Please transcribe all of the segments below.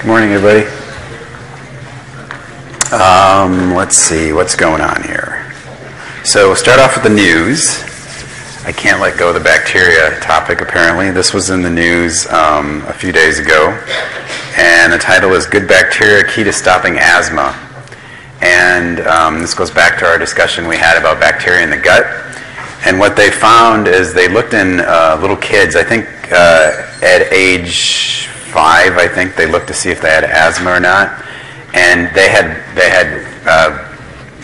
Good morning, everybody. Let's see what's going on here. So we'll start off with the news. I can't let go of the bacteria topic, apparently. This was in the news a few days ago. And the title is Good Bacteria Key to Stopping Asthma. And this goes back to our discussion we had about bacteria in the gut. And what they found is they looked in little kids, I think at age 5, I think they looked to see if they had asthma or not. And they had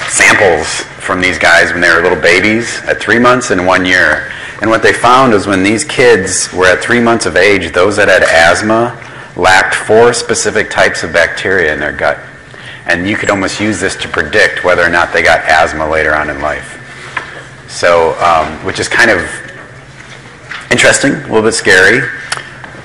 samples from these guys when they were little babies at 3 months and 1 year. And what they found is when these kids were at 3 months of age, those that had asthma lacked 4 specific types of bacteria in their gut. And you could almost use this to predict whether or not they got asthma later on in life. So, which is kind of interesting, a little bit scary.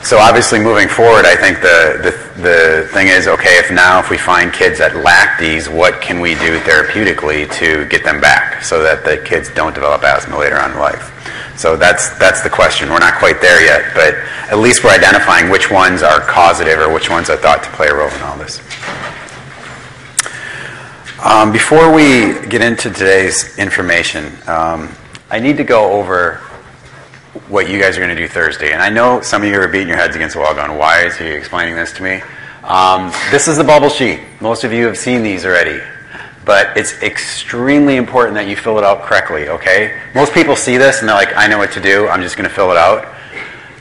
So obviously moving forward, I think the thing is, okay, if we find kids that lack these, what can we do therapeutically to get them back so that the kids don't develop asthma later on in life? So that's the question. We're not quite there yet, but at least we're identifying which ones are causative or which ones are thought to play a role in all this. Before we get into today's information, I need to go over what you guys are going to do Thursday. And I know some of you are beating your heads against the wall going, why is he explaining this to me? This is the bubble sheet. Most of you have seen these already. But it's extremely important that you fill it out correctly, okay? Most people see this and they're like, I know what to do. I'm just going to fill it out.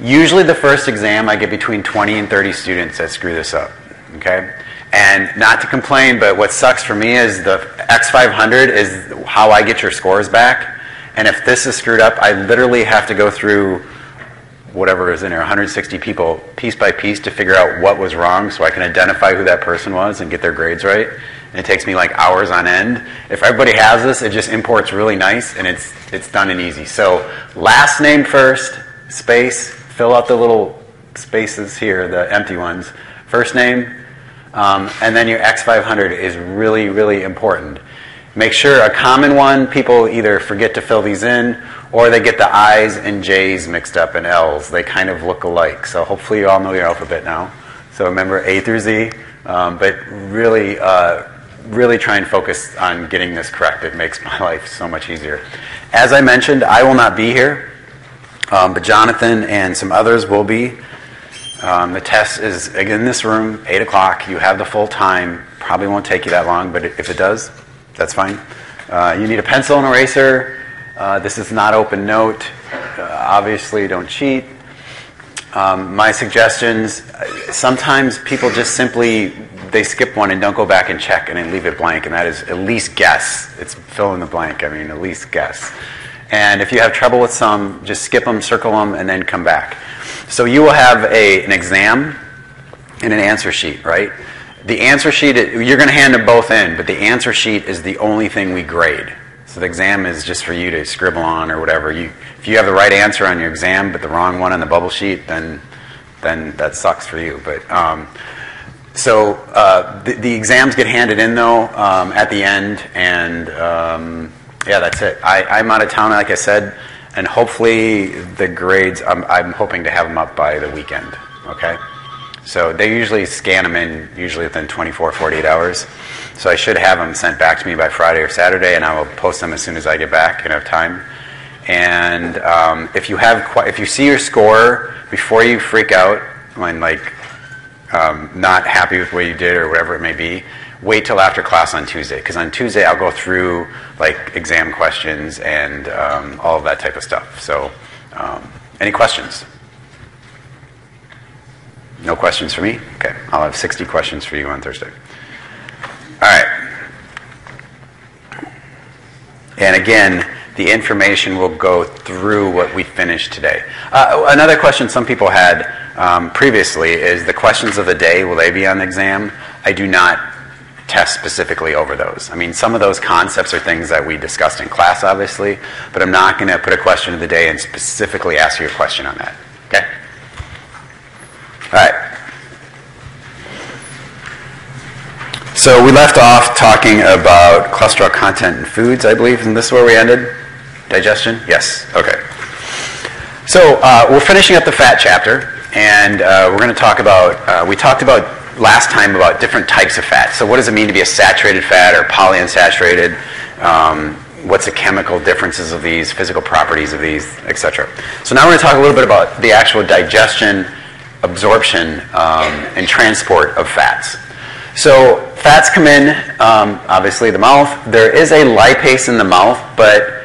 Usually the first exam, I get between 20 and 30 students that screw this up, okay? And not to complain, but what sucks for me is the X500 is how I get your scores back. And if this is screwed up, I literally have to go through whatever is in there, 160 people, piece by piece, to figure out what was wrong so I can identify who that person was and get their grades right. And it takes me like hours on end. If everybody has this, it just imports really nice, and it's done and easy. So last name first, space, fill out the little spaces here, the empty ones. First name, and then your X500 is really, really important. Make sure a common one, people either forget to fill these in or they get the I's and J's mixed up and L's. They kind of look alike. So hopefully you all know your alphabet now. So remember A through Z. But really, really try and focus on getting this correct. It makes my life so much easier. As I mentioned, I will not be here. But Jonathan and some others will be. The test is again in this room, 8 o'clock. You have the full time. Probably won't take you that long, but if it does, that's fine. You need a pencil and eraser. This is not open note. Obviously, don't cheat. My suggestions, sometimes people just simply, they skip one and don't go back and check and then leave it blank, and that is at least guess. It's fill in the blank, at least guess. And if you have trouble with some, just skip them, circle them, and then come back. So you will have an exam and an answer sheet, right? The answer sheet, you're going to hand them both in, but the answer sheet is the only thing we grade. So the exam is just for you to scribble on or whatever. If you have the right answer on your exam but the wrong one on the bubble sheet, then that sucks for you. But so the exams get handed in, though, at the end, and yeah, that's it. I'm out of town, like I said, and hopefully the grades, I'm hoping to have them up by the weekend, okay? So they usually scan them in, usually within 24, 48 hours. So I should have them sent back to me by Friday or Saturday, and I will post them as soon as I get back and have time. And if you see your score, before you freak out when not happy with what you did or whatever it may be, wait till after class on Tuesday. Because on Tuesday I'll go through exam questions and all of that type of stuff. So any questions? No questions for me? Okay, I'll have 60 questions for you on Thursday. All right. And again, the information will go through what we finished today. Another question some people had previously is the questions of the day, will they be on the exam? I do not test specifically over those. Some of those concepts are things that we discussed in class, obviously, but I'm not going to put a question of the day and specifically ask you a question on that. Okay? All right. So we left off talking about cholesterol content in foods, I believe, and this is where we ended. Digestion? Yes. Okay. So we're finishing up the fat chapter, and we're going to talk about, we talked about last time about different types of fat. So what does it mean to be a saturated fat or polyunsaturated? What's the chemical differences of these, physical properties of these, etc. So now we're going to talk a little bit about the actual digestion, absorption, and transport of fats. So fats come in, obviously, the mouth. There is a lipase in the mouth, but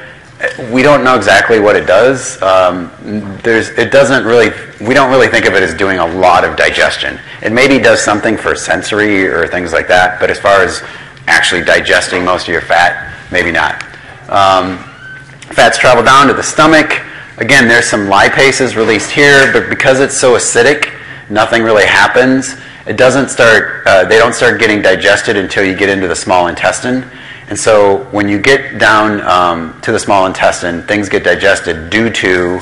we don't know exactly what it does. It doesn't really. We don't really think of it as doing a lot of digestion. It maybe does something for sensory or things like that, but as far as actually digesting most of your fat, maybe not. Fats travel down to the stomach. Again, there's some lipases released here, but because it's so acidic, nothing really happens. It doesn't start. They don't start getting digested until you get into the small intestine. And so when you get down to the small intestine, things get digested due to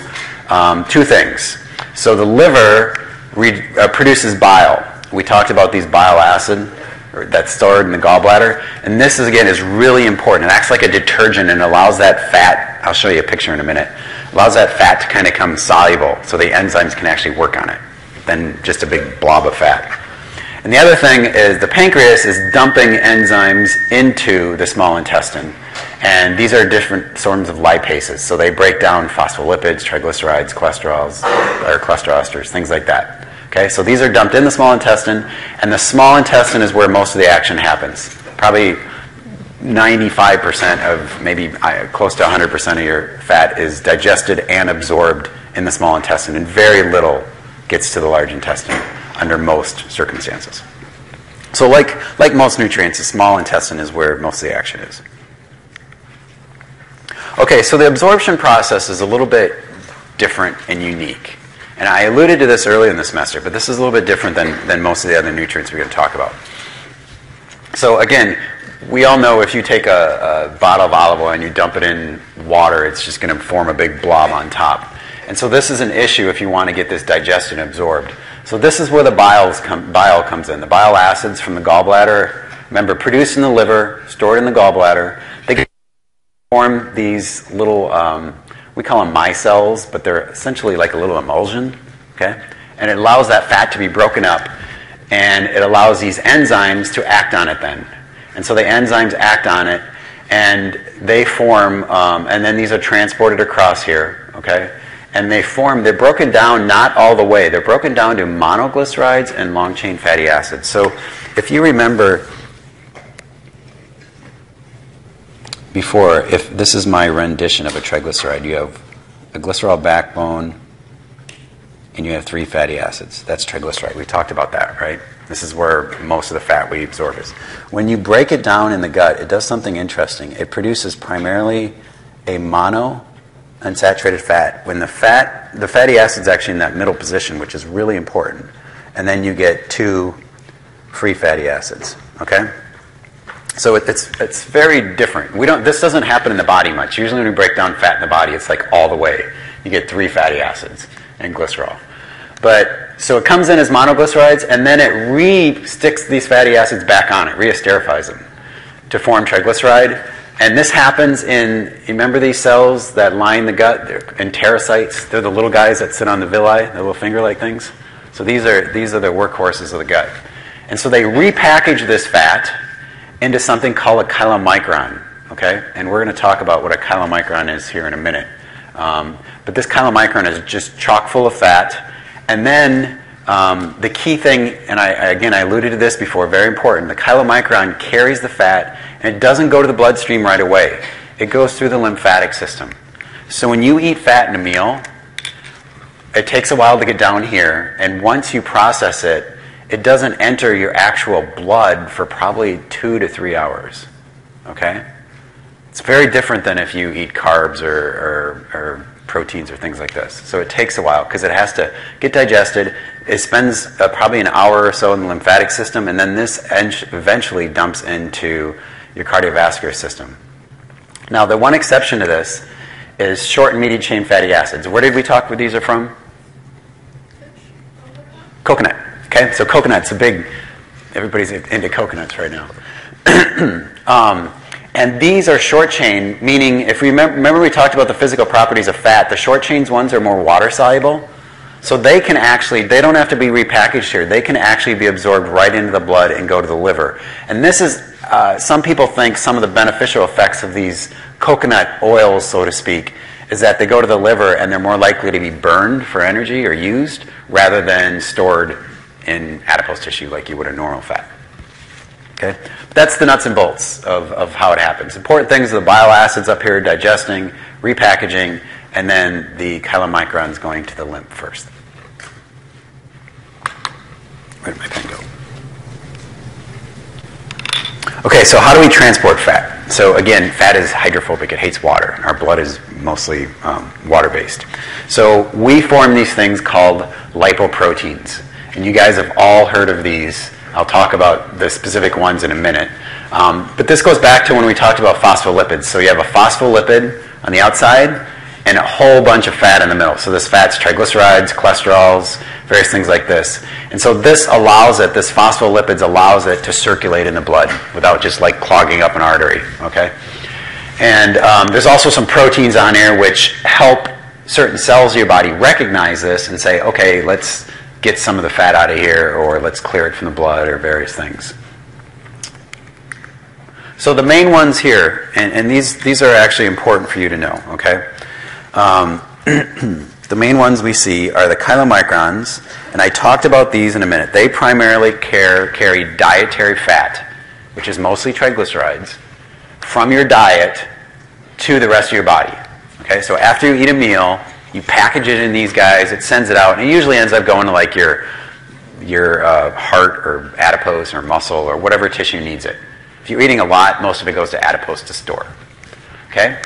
two things. So the liver produces bile. We talked about these bile acid that's stored in the gallbladder. And this, is really important. It acts like a detergent and allows that fat, I'll show you a picture in a minute, allows that fat to kind of become soluble so the enzymes can actually work on it than just a big blob of fat. And the other thing is the pancreas is dumping enzymes into the small intestine. And these are different forms of lipases. So they break down phospholipids, triglycerides, cholesterols, or cholesterol esters, things like that. Okay, so these are dumped in the small intestine, and the small intestine is where most of the action happens. Probably 95% of, maybe close to 100% of your fat is digested and absorbed in the small intestine, and very little gets to the large intestine under most circumstances. So like most nutrients, the small intestine is where most of the action is. Okay, so the absorption process is a little bit different and unique. And I alluded to this earlier in the semester, but this is a little bit different than most of the other nutrients we're going to talk about. So again, we all know if you take a bottle of olive oil and you dump it in water, it's just going to form a big blob on top. And so this is an issue if you want to get this digested and absorbed. So this is where the bile comes in. The bile acids from the gallbladder, remember, produced in the liver, stored in the gallbladder. They form these little, we call them micelles, but they're essentially like a little emulsion, okay? And it allows that fat to be broken up, and it allows these enzymes to act on it then. And so the enzymes act on it, and they form, and then these are transported across here, okay? And they're broken down not all the way. They're broken down to monoglycerides and long-chain fatty acids. So if you remember before, if this is my rendition of a triglyceride, you have a glycerol backbone and you have 3 fatty acids. That's triglyceride. We talked about that, right? This is where most of the fat we absorb is. When you break it down in the gut, it does something interesting. It produces primarily a monounsaturated fat. When the fatty acid's actually in that middle position, which is really important. And then you get 2 free fatty acids, okay? So it's very different. This doesn't happen in the body much. Usually when we break down fat in the body, it's like all the way. You get 3 fatty acids and glycerol. But so it comes in as monoglycerides, and then it re-sticks these fatty acids back on it, re-esterifies them to form triglyceride. And this happens you remember these cells that line the gut? They're enterocytes. They're the little guys that sit on the villi, the little finger-like things. So these are the workhorses of the gut. And so they repackage this fat into something called a chylomicron, okay? And we're going to talk about what a chylomicron is here in a minute. But this chylomicron is just chock full of fat. And then the key thing, and I alluded to this before, very important, the chylomicron carries the fat, and it doesn't go to the bloodstream right away. It goes through the lymphatic system. So when you eat fat in a meal, it takes a while to get down here, and once you process it, it doesn't enter your actual blood for probably 2 to 3 hours, okay? It's very different than if you eat carbs or proteins or things like this. So it takes a while because it has to get digested. It spends probably an hour or so in the lymphatic system, and then this eventually dumps into your cardiovascular system. Now, the one exception to this is short and medium chain fatty acids. Where did we talk where these are from? Coconut. Okay, so coconut's everybody's into coconuts right now. And these are short chain, meaning if we remember we talked about the physical properties of fat, the short chains ones are more water soluble. So they can actually, they don't have to be repackaged here. They can actually be absorbed right into the blood and go to the liver. And this is, some people think some of the beneficial effects of these coconut oils, so to speak, is that they go to the liver and they're more likely to be burned for energy or used rather than stored in adipose tissue like you would a normal fat. Okay? But that's the nuts and bolts of how it happens. Important things are the bile acids up here digesting, repackaging, and then the chylomicrons going to the lymph first. Where did my pen go? Okay, so how do we transport fat? So again, fat is hydrophobic. It hates water. Our blood is mostly water-based. So we form these things called lipoproteins. And you guys have all heard of these. I'll talk about the specific ones in a minute. But this goes back to when we talked about phospholipids. So you have a phospholipid on the outside and a whole bunch of fat in the middle. So this fat's triglycerides, cholesterols, various things like this. And so this allows it, this phospholipids allows it to circulate in the blood without just like clogging up an artery, okay? And there's also some proteins on here which help certain cells of your body recognize this and say, okay, let's get some of the fat out of here, or let's clear it from the blood, or various things. So the main ones here, and these are actually important for you to know, okay? The main ones we see are the chylomicrons, and I talked about these in a minute. They primarily carry dietary fat, which is mostly triglycerides, from your diet to the rest of your body. Okay, so after you eat a meal, you package it in these guys, it sends it out, and it usually ends up going to like your heart or adipose or muscle or whatever tissue needs it. If you're eating a lot, most of it goes to adipose to store. Okay?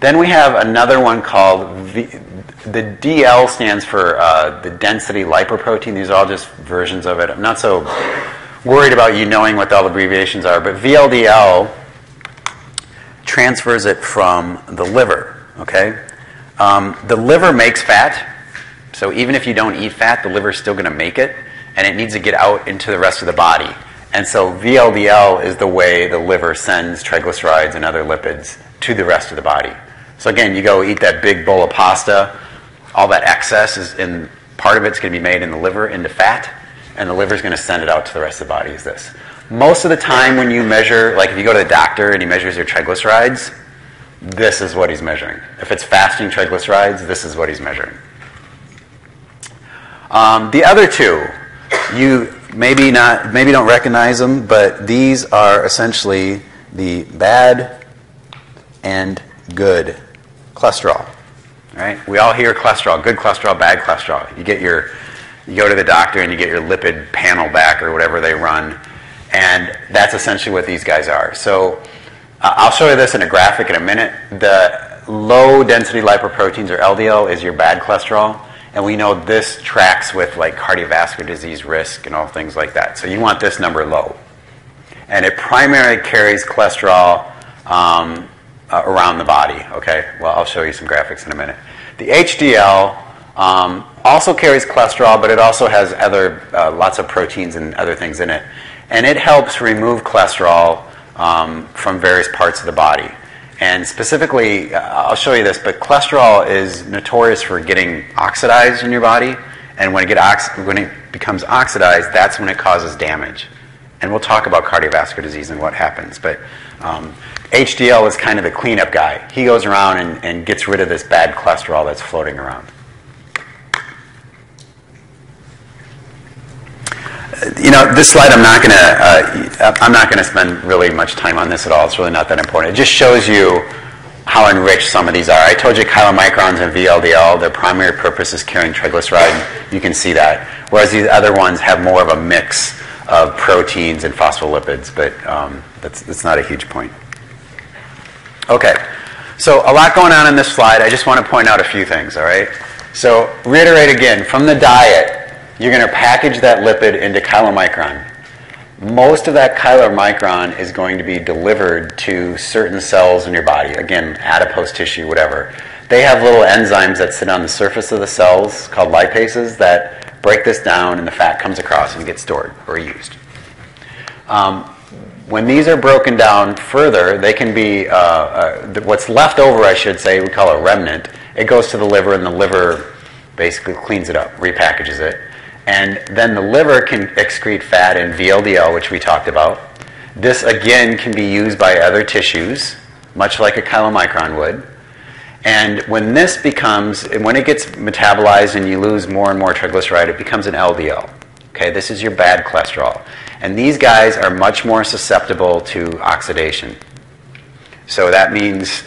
Then we have another one called, the DL stands for the density lipoprotein. These are all just versions of it. I'm not so worried about you knowing what all the abbreviations are, but VLDL transfers it from the liver, okay? The liver makes fat, so even if you don't eat fat, the liver is still going to make it, and it needs to get out into the rest of the body. And so VLDL is the way the liver sends triglycerides and other lipids to the rest of the body. So again, you go eat that big bowl of pasta, all that excess is in, part of it's going to be made in the liver into fat, and the liver is going to send it out to the rest of the body as this. Most of the time when you measure, like if you go to the doctor and he measures your triglycerides, this is what he's measuring. If it's fasting triglycerides, this is what he's measuring. The other two, you maybe don't recognize them, but these are essentially the bad and good cholesterol. Right? We all hear cholesterol, good cholesterol, bad cholesterol. You go to the doctor and you get your lipid panel back or whatever they run, and that's essentially what these guys are. So I'll show you this in a graphic in a minute. The low density lipoproteins, or LDL, is your bad cholesterol, and we know this tracks with like cardiovascular disease risk and all things like that. So you want this number low. And it primarily carries cholesterol around the body, okay? Well, I'll show you some graphics in a minute. The HDL also carries cholesterol, but it also has other lots of proteins and other things in it. And it helps remove cholesterol from various parts of the body. And specifically, I'll show you this, but cholesterol is notorious for getting oxidized in your body. And when it becomes oxidized, that's when it causes damage. And we'll talk about cardiovascular disease and what happens. But HDL is kind of the cleanup guy. He goes around and gets rid of this bad cholesterol that's floating around. You know, this slide I'm not gonna spend really much time on this at all. It's really not that important. It just shows you how enriched some of these are. I told you chylomicrons and VLDL, their primary purpose is carrying triglyceride. You can see that. Whereas these other ones have more of a mix of proteins and phospholipids, but that's not a huge point. Okay, so a lot going on in this slide. I just want to point out a few things, all right? So reiterate again, from the diet, you're going to package that lipid into chylomicron. Most of that chylomicron is going to be delivered to certain cells in your body. Again, adipose tissue, whatever. They have little enzymes that sit on the surface of the cells called lipases that break this down, and the fat comes across and gets stored or used. When these are broken down further, they can be, what's left over, I should say, we call it remnant. It goes to the liver, and the liver basically cleans it up, repackages it. And then the liver can excrete fat and VLDL, which we talked about. This, again, can be used by other tissues, much like a chylomicron would. And when it gets metabolized and you lose more and more triglyceride, it becomes an LDL. Okay, this is your bad cholesterol. And these guys are much more susceptible to oxidation. So that means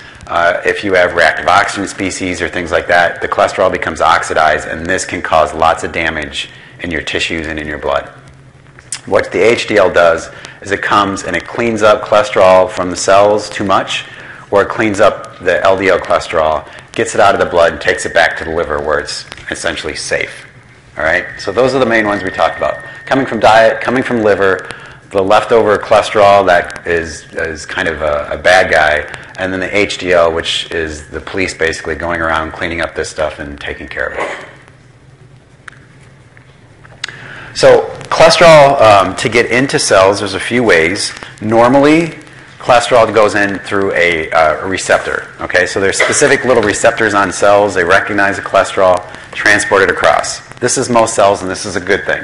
if you have reactive oxygen species or things like that, the cholesterol becomes oxidized, and this can cause lots of damage in your tissues and in your blood. What the HDL does is it comes and it cleans up cholesterol from the cells too much, or it cleans up the LDL cholesterol, gets it out of the blood, and takes it back to the liver where it's essentially safe. All right? So those are the main ones we talked about. Coming from diet, coming from liver, the leftover cholesterol that is kind of a bad guy, and then the HDL, which is the police basically going around cleaning up this stuff and taking care of it. So cholesterol, to get into cells, there's a few ways. Normally, cholesterol goes in through a receptor. Okay, so there's specific little receptors on cells. They recognize the cholesterol, transport it across. This is most cells, and this is a good thing.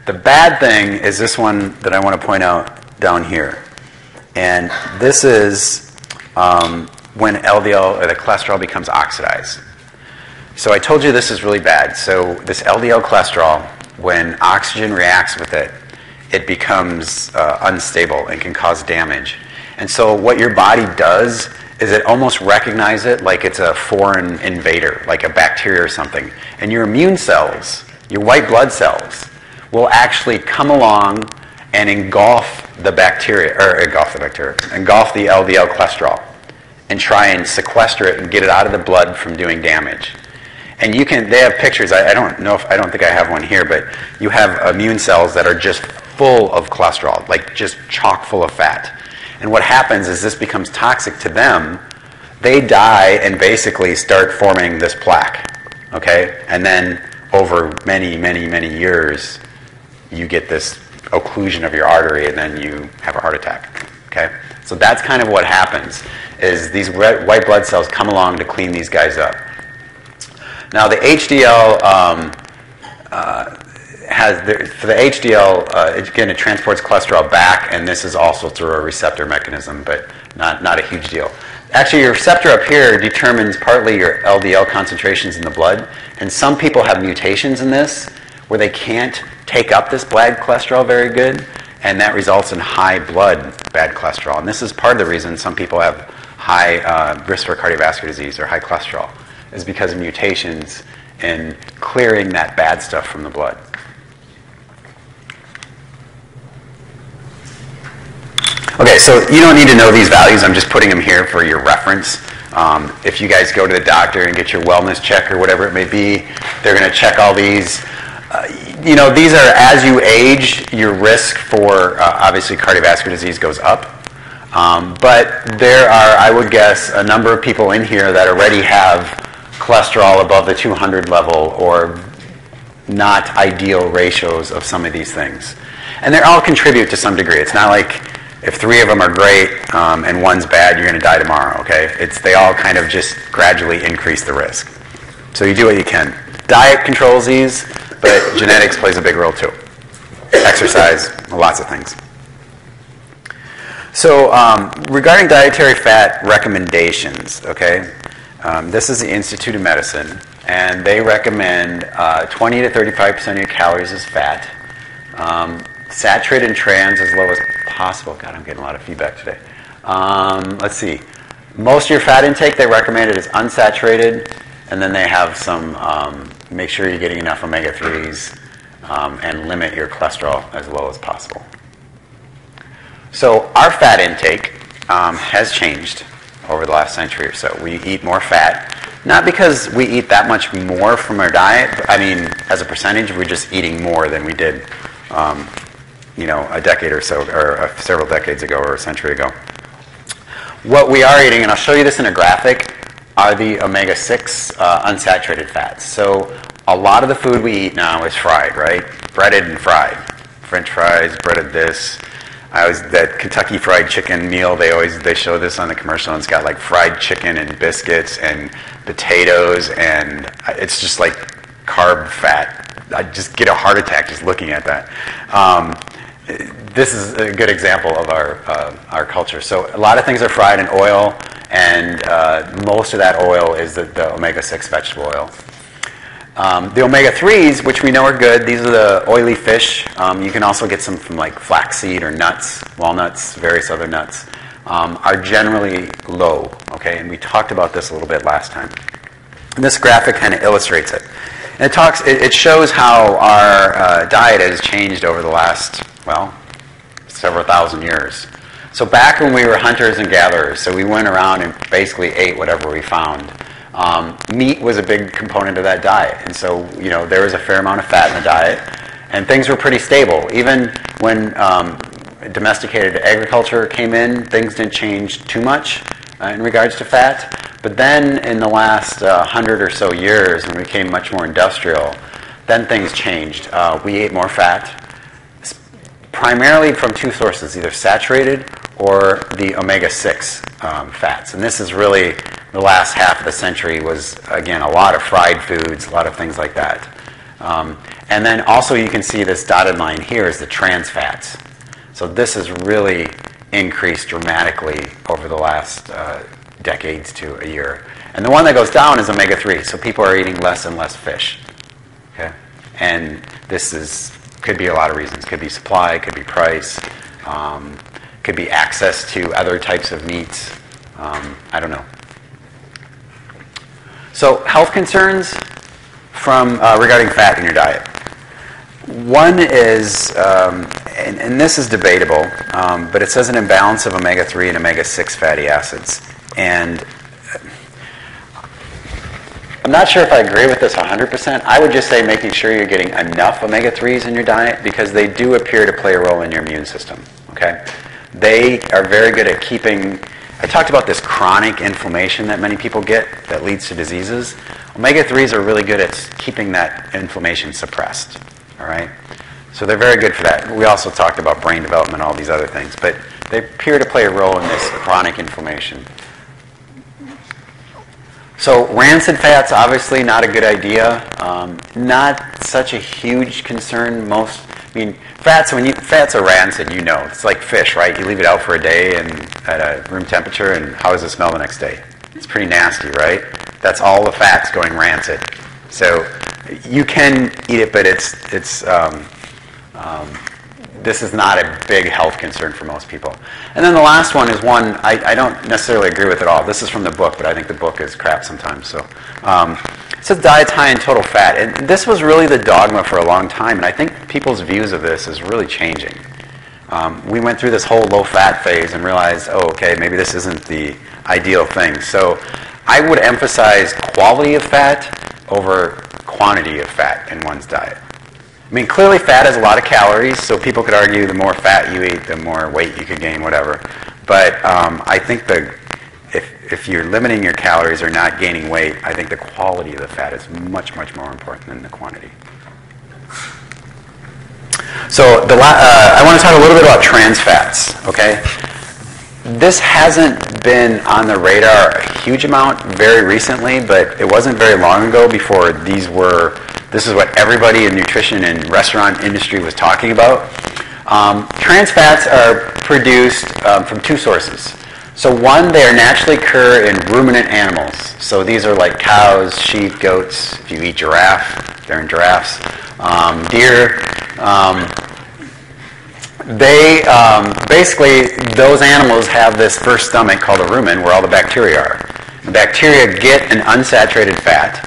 The bad thing is this one that I want to point out down here. And this is when LDL, or the cholesterol, becomes oxidized. So I told you this is really bad. So this LDL cholesterol, when oxygen reacts with it, it becomes unstable and can cause damage. And so what your body does is it almost recognizes it like it's a foreign invader, like a bacteria or something. And your immune cells, your white blood cells, will actually come along and engulf the LDL cholesterol and try and sequester it and get it out of the blood from doing damage. And they have pictures, I don't think I have one here, but you have immune cells that are just full of cholesterol, like just chock full of fat. And what happens is this becomes toxic to them. They die and basically start forming this plaque, okay? And then over many, many, many years, you get this occlusion of your artery, and then you have a heart attack, okay? So that's kind of what happens, is these white blood cells come along to clean these guys up. Now the HDL for the HDL, again, it transports cholesterol back, and this is also through a receptor mechanism, but not a huge deal. Actually, your receptor up here determines partly your LDL concentrations in the blood, and some people have mutations in this where they can't take up this bad cholesterol very good, and that results in high blood bad cholesterol. And this is part of the reason some people have high risk for cardiovascular disease or high cholesterol, is because of mutations in clearing that bad stuff from the blood. Okay, so you don't need to know these values. I'm just putting them here for your reference. If you guys go to the doctor and get your wellness check or whatever it may be, they're going to check all these. These are, as you age, your risk for obviously cardiovascular disease goes up. But there are, I would guess, a number of people in here that already have cholesterol above the 200 level or not ideal ratios of some of these things. And they all contribute to some degree. It's not like if 3 of them are great and 1's bad, you're going to die tomorrow, okay? They all kind of just gradually increase the risk. So you do what you can. Diet controls these, but genetics plays a big role too. Exercise, lots of things. So regarding dietary fat recommendations, okay, this is the Institute of Medicine, and they recommend 20 to 35% of your calories as fat, saturated and trans as low as possible. God, I'm getting a lot of feedback today. Let's see. Most of your fat intake, they recommend it as unsaturated, and then they have some, make sure you're getting enough omega-3s and limit your cholesterol as low as possible. So our fat intake has changed over the last century or so. We eat more fat, not because we eat that much more from our diet. I mean, as a percentage, we're just eating more than we did, a decade or so, or several decades ago, or a century ago. What we are eating, and I'll show you this in a graphic, are the omega-6 unsaturated fats. So a lot of the food we eat now is fried, right? Breaded and fried. French fries, breaded this. That Kentucky Fried Chicken meal, they show this on the commercial, and it's got like fried chicken and biscuits and potatoes, and it's just like carb fat. I just get a heart attack just looking at that. This is a good example of our culture. So a lot of things are fried in oil, and most of that oil is the omega-6 vegetable oil. The omega-3s, which we know are good, these are the oily fish. You can also get some from like flaxseed or nuts, walnuts, various other nuts, are generally low, okay? And we talked about this a little bit last time. And this graphic kind of illustrates it. And it shows how our diet has changed over the last, well, several thousand years. So back when we were hunters and gatherers, so we went around and basically ate whatever we found. Meat was a big component of that diet, and so there was a fair amount of fat in the diet, and things were pretty stable. Even when domesticated agriculture came in, things didn't change too much in regards to fat. But then in the last 100 or so years, when we became much more industrial, then things changed. We ate more fat, primarily from two sources, either saturated or the omega-6 fats. And this is really the last half of the century was, again, a lot of fried foods, a lot of things like that. And then also you can see this dotted line here is the trans fats. So this has really increased dramatically over the last decades to a year. And the one that goes down is omega-3. So people are eating less and less fish. Okay? And this could be a lot of reasons. Could be supply, could be price, could be access to other types of meats. I don't know. So health concerns regarding fat in your diet. One is, and this is debatable, but it says an imbalance of omega-3 and omega-6 fatty acids. And I'm not sure if I agree with this 100%. I would just say making sure you're getting enough omega-3s in your diet because they do appear to play a role in your immune system. Okay? They are very good at keeping... I talked about this chronic inflammation that many people get that leads to diseases. Omega-3s are really good at keeping that inflammation suppressed. All right? So they're very good for that. We also talked about brain development, all these other things. But they appear to play a role in this chronic inflammation. So rancid fats, obviously not a good idea. Not such a huge concern. Fats are rancid, it's like fish, right? You leave it out for a day and at a room temperature, and how does it smell the next day? It's pretty nasty, right? That's all the fats going rancid. So you can eat it, but this is not a big health concern for most people. And then the last one is one I don't necessarily agree with at all. This is from the book, but I think the book is crap sometimes. So it says diets high in total fat. And this was really the dogma for a long time, and I think people's views of this is really changing. We went through this whole low-fat phase and realized, maybe this isn't the ideal thing. So I would emphasize quality of fat over quantity of fat in one's diet. Clearly fat has a lot of calories, so people could argue the more fat you eat, the more weight you could gain, whatever. But I think if you're limiting your calories or not gaining weight, I think the quality of the fat is much, much more important than the quantity. So I want to talk a little bit about trans fats, okay? This hasn't been on the radar a huge amount very recently, but it wasn't very long ago before this is what everybody in nutrition and restaurant industry was talking about. Trans fats are produced from two sources. So one, they are naturally occur in ruminant animals. So these are like cows, sheep, goats. If you eat giraffe, they're in giraffes. Deer. Basically, those animals have this first stomach called a rumen where all the bacteria are. The bacteria get an unsaturated fat,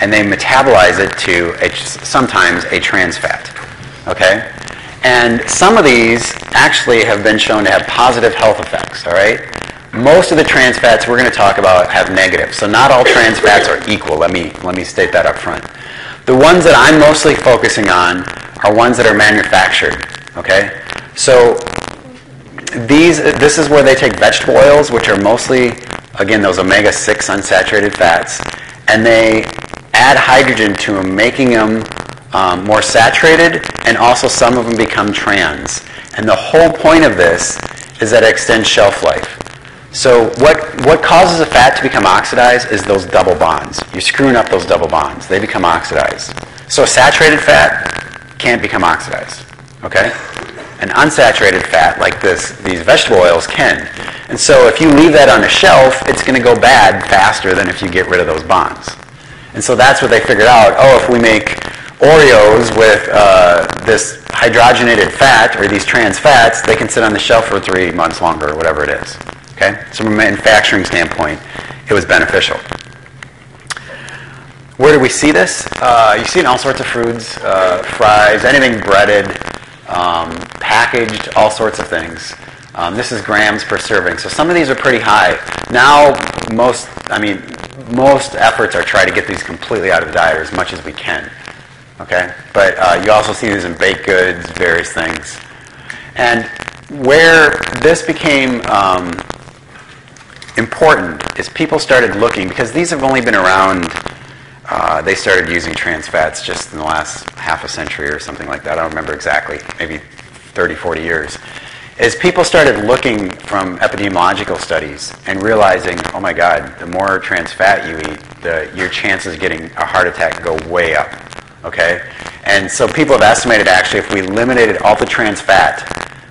and they metabolize it to sometimes a trans fat. Okay? And some of these actually have been shown to have positive health effects, all right? Most of the trans fats we're going to talk about have negative. So not all trans fats are equal. Let me state that up front. The ones that I'm mostly focusing on are ones that are manufactured, okay? So this is where they take vegetable oils, which are mostly, again, those omega-6 unsaturated fats, and they add hydrogen to them, making them more saturated, and also some of them become trans. And the whole point of this is that it extends shelf life. So what causes a fat to become oxidized is those double bonds. You're screwing up those double bonds. They become oxidized. So saturated fat can't become oxidized, okay? And unsaturated fat, like these vegetable oils, can. And so if you leave that on the shelf, it's going to go bad faster than if you get rid of those bonds. And so that's what they figured out. Oh, if we make Oreos with this hydrogenated fat, or these trans fats, they can sit on the shelf for 3 months longer, or whatever it is. Okay? So from a manufacturing standpoint, it was beneficial. Where do we see this? You see it in all sorts of foods, fries, anything breaded, packaged, all sorts of things. This is grams per serving. So some of these are pretty high. Now, most efforts are trying to get these completely out of the diet, or as much as we can. Okay? But you also see these in baked goods, various things. And where this became important is people started looking, because these have only been around, they started using trans fats just in the last half a century or something like that. I don't remember exactly, maybe 30, 40 years. Is people started looking from epidemiological studies and realizing, oh my God, the more trans fat you eat, your chances of getting a heart attack go way up. Okay? And so people have estimated, actually, if we eliminated all the trans fat,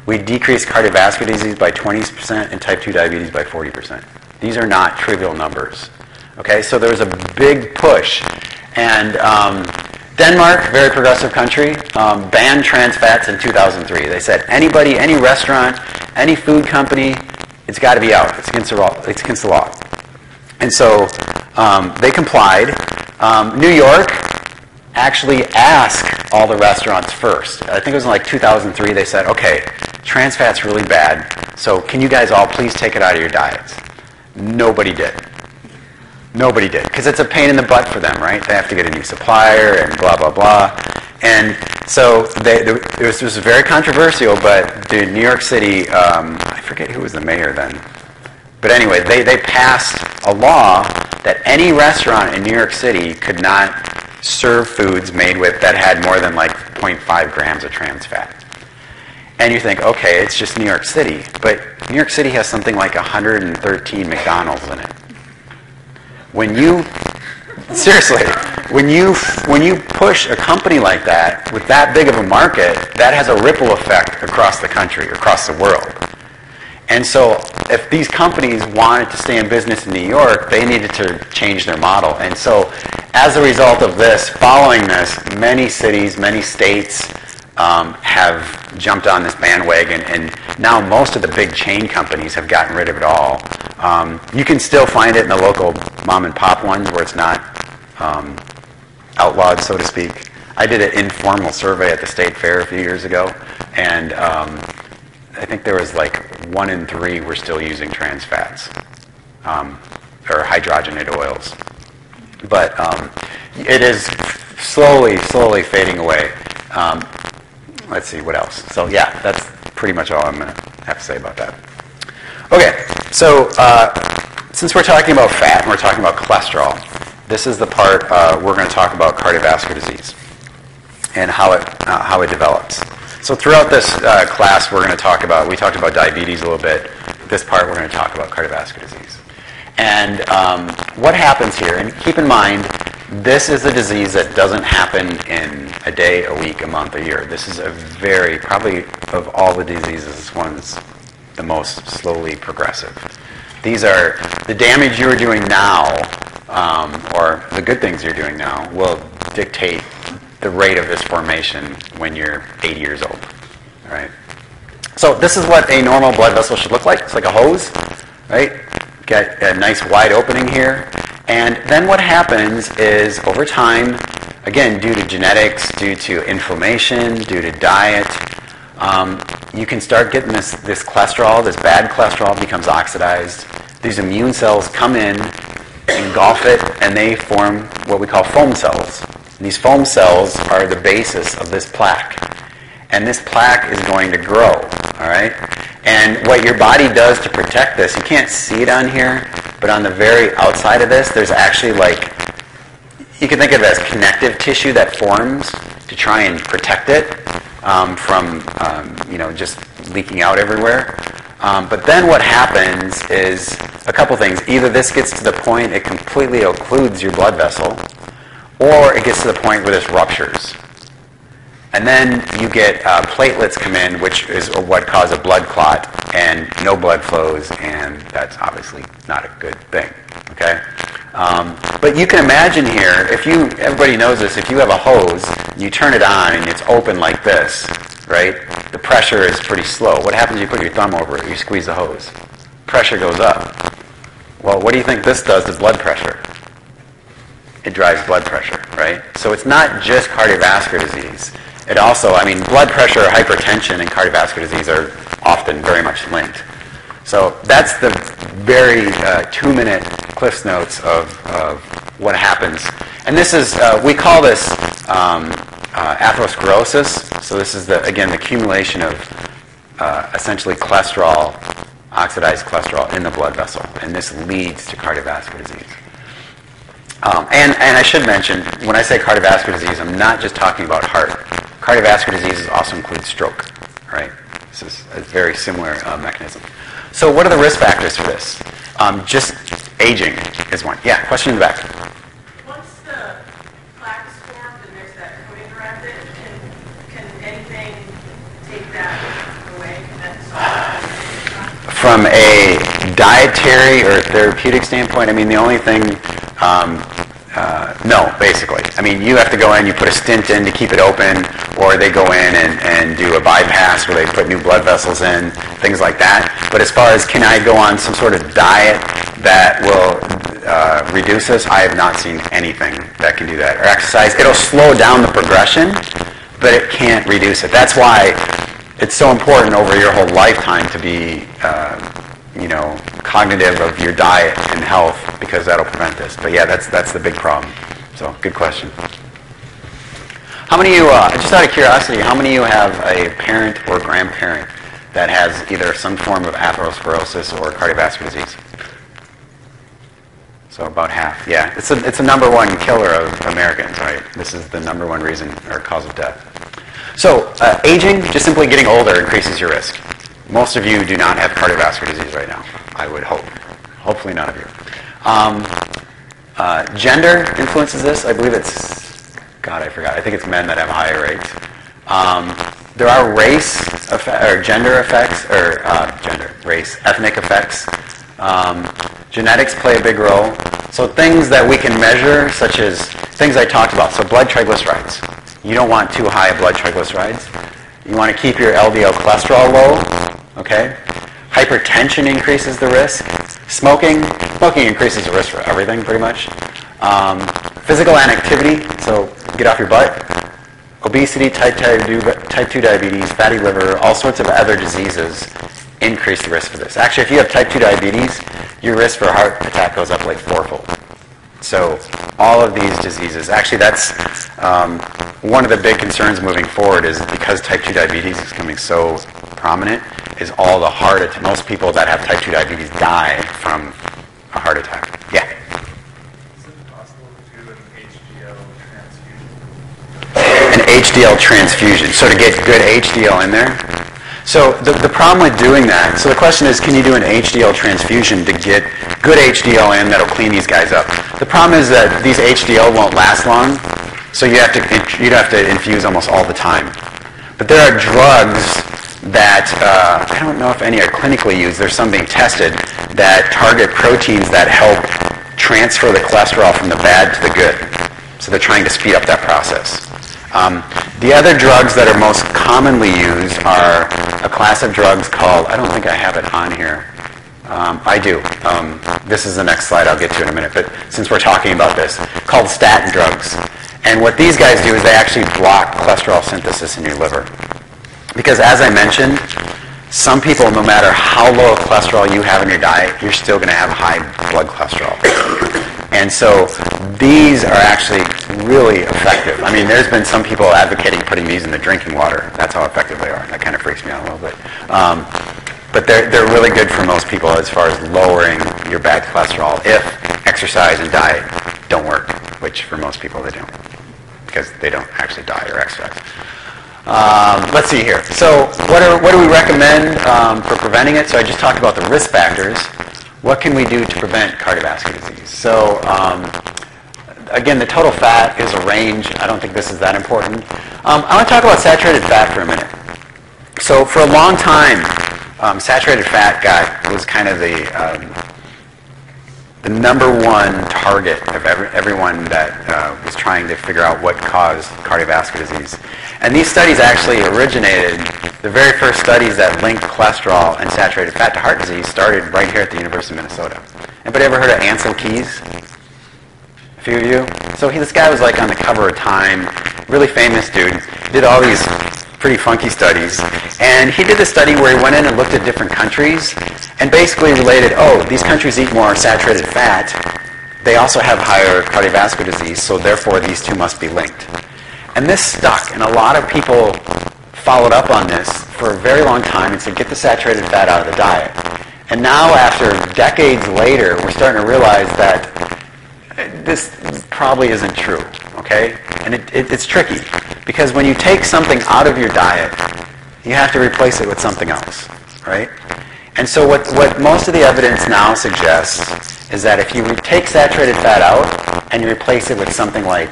we decreased cardiovascular disease by 20% and type 2 diabetes by 40%. These are not trivial numbers. Okay? So there was a big push. And Denmark, very progressive country, banned trans fats in 2003. They said anybody, any restaurant, any food company, it's got to be out. It's against the law. It's against the law. And so they complied. New York actually asked all the restaurants first. I think it was in like 2003. They said, okay, trans fat's really bad, so can you guys all please take it out of your diets? Nobody did. Nobody did, because it's a pain in the butt for them, right? They have to get a new supplier and blah, blah, blah. And so this was very controversial, but the New York City, I forget who was the mayor then. But anyway, they passed a law that any restaurant in New York City could not serve foods made with that had more than like 0.5 grams of trans fat. And you think, okay, it's just New York City. But New York City has something like 113 McDonald's in it. When you push a company like that with that big of a market, that has a ripple effect across the country, across the world. And so if these companies wanted to stay in business in New York, they needed to change their model. And so as a result of this, following this, many cities, many states have jumped on this bandwagon, and now most of the big chain companies have gotten rid of it all. You can still find it in the local mom and pop ones where it's not outlawed, so to speak. I did an informal survey at the state fair a few years ago, and I think there was like 1 in 3 were still using trans fats or hydrogenated oils. But it is slowly fading away. Let's see, what else? So yeah, that's pretty much all I'm going to have to say about that. Okay, so since we're talking about fat and we're talking about cholesterol, this is the part we're going to talk about cardiovascular disease and how it develops. So throughout this class, we talked about diabetes a little bit. This part, we're going to talk about cardiovascular disease. And what happens here, and keep in mind, this is a disease that doesn't happen in a day, a week, a month, a year. This is probably of all the diseases, this one's the most slowly progressive. These are the damage you're doing now, or the good things you're doing now, will dictate the rate of this formation when you're 80 years old. All right. So this is what a normal blood vessel should look like. It's like a hose, right? Get a nice wide opening here. And then what happens is over time, again, due to genetics, due to inflammation, due to diet, you can start getting this cholesterol, this bad cholesterol becomes oxidized. These immune cells come in, engulf it, and they form what we call foam cells. And these foam cells are the basis of this plaque. And this plaque is going to grow, all right? And what your body does to protect this, you can't see it on here, but on the very outside of this, there's actually you can think of it as connective tissue that forms to try and protect it from, just leaking out everywhere. But then what happens is a couple things. Either this gets to the point it completely occludes your blood vessel, or it gets to the point where this ruptures. And then you get platelets come in, which is what cause a blood clot, and no blood flows, and that's obviously not a good thing, okay? But you can imagine here, everybody knows this, if you have a hose, and you turn it on, and it's open like this, right? The pressure is pretty slow. What happens if you put your thumb over it, you squeeze the hose? Pressure goes up. Well, what do you think this does to blood pressure? It drives blood pressure, right? So it's not just cardiovascular disease. It also, blood pressure, hypertension, and cardiovascular disease are often very much linked. So that's the very 2-minute Cliff's Notes of what happens. And this is, we call this atherosclerosis. So this is, the accumulation of essentially cholesterol, oxidized cholesterol in the blood vessel. And this leads to cardiovascular disease. And I should mention, when I say cardiovascular disease, I'm not just talking about heart. Cardiovascular diseases also include stroke, right? This is a very similar mechanism. So what are the risk factors for this? Just aging is one. Yeah, question in the back. Once the plaque is formed and there's that coating around it, can anything take that away? Can that solve? From a dietary or therapeutic standpoint, the only thing, no, basically. You have to go in, you put a stent in to keep it open, or they go in and do a bypass where they put new blood vessels in, things like that. But as far as can I go on some sort of diet that will reduce this, I have not seen anything that can do that. Or exercise. It'll slow down the progression, but it can't reduce it. That's why it's so important over your whole lifetime to be cognitive of your diet and health, because that'll prevent this. But yeah, that's the big problem. So, good question. How many of you, just out of curiosity, how many of you have a parent or grandparent that has either some form of atherosclerosis or cardiovascular disease? So about half, yeah. It's a number one killer of Americans, right? This is the number one reason or cause of death. So, aging, just simply getting older, increases your risk. Most of you do not have cardiovascular disease right now, I would hope. Hopefully none of you. Gender influences this. I believe it's, God, I forgot. I think it's men that have higher rates. There are gender effects, ethnic effects. Genetics play a big role. So things that we can measure, such as things I talked about. So blood triglycerides. You don't want too high blood triglycerides. You want to keep your LDL cholesterol low, okay? Hypertension increases the risk. Smoking increases the risk for everything, pretty much. Physical inactivity, so get off your butt. Obesity, type 2 diabetes, fatty liver, all sorts of other diseases increase the risk for this. Actually, if you have type 2 diabetes, your risk for a heart attack goes up like 4-fold. So all of these diseases, actually that's one of the big concerns moving forward, is because type 2 diabetes is becoming so prominent, is all the heart attack. Most people that have type 2 diabetes die from a heart attack. Yeah? Is it possible to do an HDL transfusion? An HDL transfusion. So to get good HDL in there? So the problem with doing that, so the question is, can you do an HDL transfusion to get good HDL in that'll clean these guys up? The problem is that these HDL won't last long, so you'd have to infuse almost all the time. But there are drugs that, I don't know if any are clinically used, there's some being tested, that target proteins that help transfer the cholesterol from the bad to the good. So they're trying to speed up that process. The other drugs that are most commonly used are a class of drugs called, I don't think I have it on here. I do. This is the next slide I'll get to in a minute, but since we're talking about this, called statin drugs. And what these guys do is they actually block cholesterol synthesis in your liver. Because as I mentioned, some people, no matter how low of cholesterol you have in your diet, you're still going to have high blood cholesterol. And so these are actually really effective. There's been some people advocating putting these in the drinking water. That's how effective they are. That kind of freaks me out a little bit. But they're really good for most people as far as lowering your bad cholesterol if exercise and diet don't work, which for most people they don't, because they don't actually diet or exercise. Let's see here. So what do we recommend for preventing it? So I just talked about the risk factors. What can we do to prevent cardiovascular disease? So again, the total fat is a range. I don't think this is that important. I want to talk about saturated fat for a minute. So for a long time, saturated fat was kind of the number one target of everyone that was trying to figure out what caused cardiovascular disease. And these studies actually originated, the very first studies that linked cholesterol and saturated fat to heart disease started right here at the University of Minnesota. Anybody ever heard of Ansel Keys? A few of you? So this guy was like on the cover of Time, really famous dude, did all these pretty funky studies. And he did this study where he went in and looked at different countries and basically related, these countries eat more saturated fat. They also have higher cardiovascular disease, so therefore these two must be linked. And this stuck, and a lot of people followed up on this for a very long time and said, get the saturated fat out of the diet. And now, after decades later, we're starting to realize that this probably isn't true, okay? And it's tricky, because when you take something out of your diet, you have to replace it with something else, right? And so what most of the evidence now suggests is that if you take saturated fat out and you replace it with something like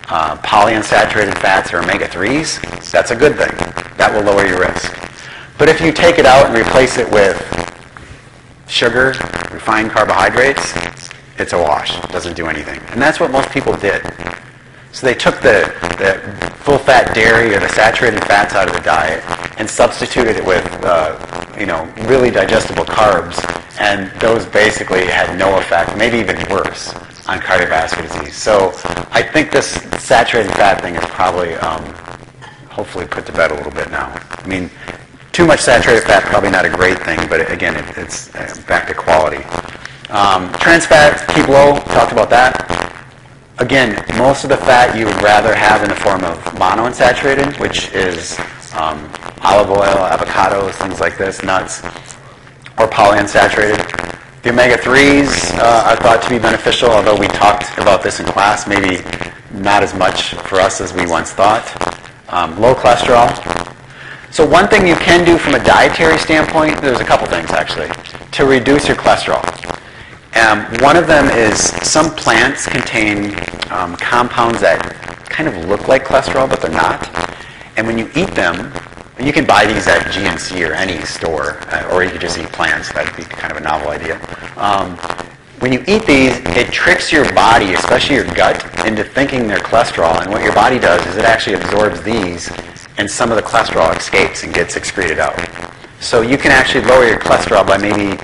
polyunsaturated fats or omega-3s, that's a good thing. That will lower your risk. But if you take it out and replace it with sugar, refined carbohydrates, it's a wash. It doesn't do anything. And that's what most people did. So they took the full-fat dairy or the saturated fats out of the diet and substituted it with really digestible carbs, and those basically had no effect, maybe even worse, on cardiovascular disease. So I think this saturated fat thing is probably hopefully put to bed a little bit now. I mean, too much saturated fat, probably not a great thing, but again, it's back to quality. Trans fat, keep low, talked about that. Again, most of the fat you would rather have in the form of monounsaturated, which is olive oil, avocados, things like this, nuts, or polyunsaturated. The omega-3s are thought to be beneficial, although we talked about this in class, maybe not as much for us as we once thought. Low cholesterol. So one thing you can do from a dietary standpoint, there's a couple things actually, to reduce your cholesterol. One of them is some plants contain compounds that kind of look like cholesterol, but they're not. And when you eat them, and you can buy these at GNC or any store, or you could just eat plants. That'd be kind of a novel idea. When you eat these, it tricks your body, especially your gut, into thinking they're cholesterol. And what your body does is it actually absorbs these, and some of the cholesterol escapes and gets excreted out. So you can actually lower your cholesterol by maybe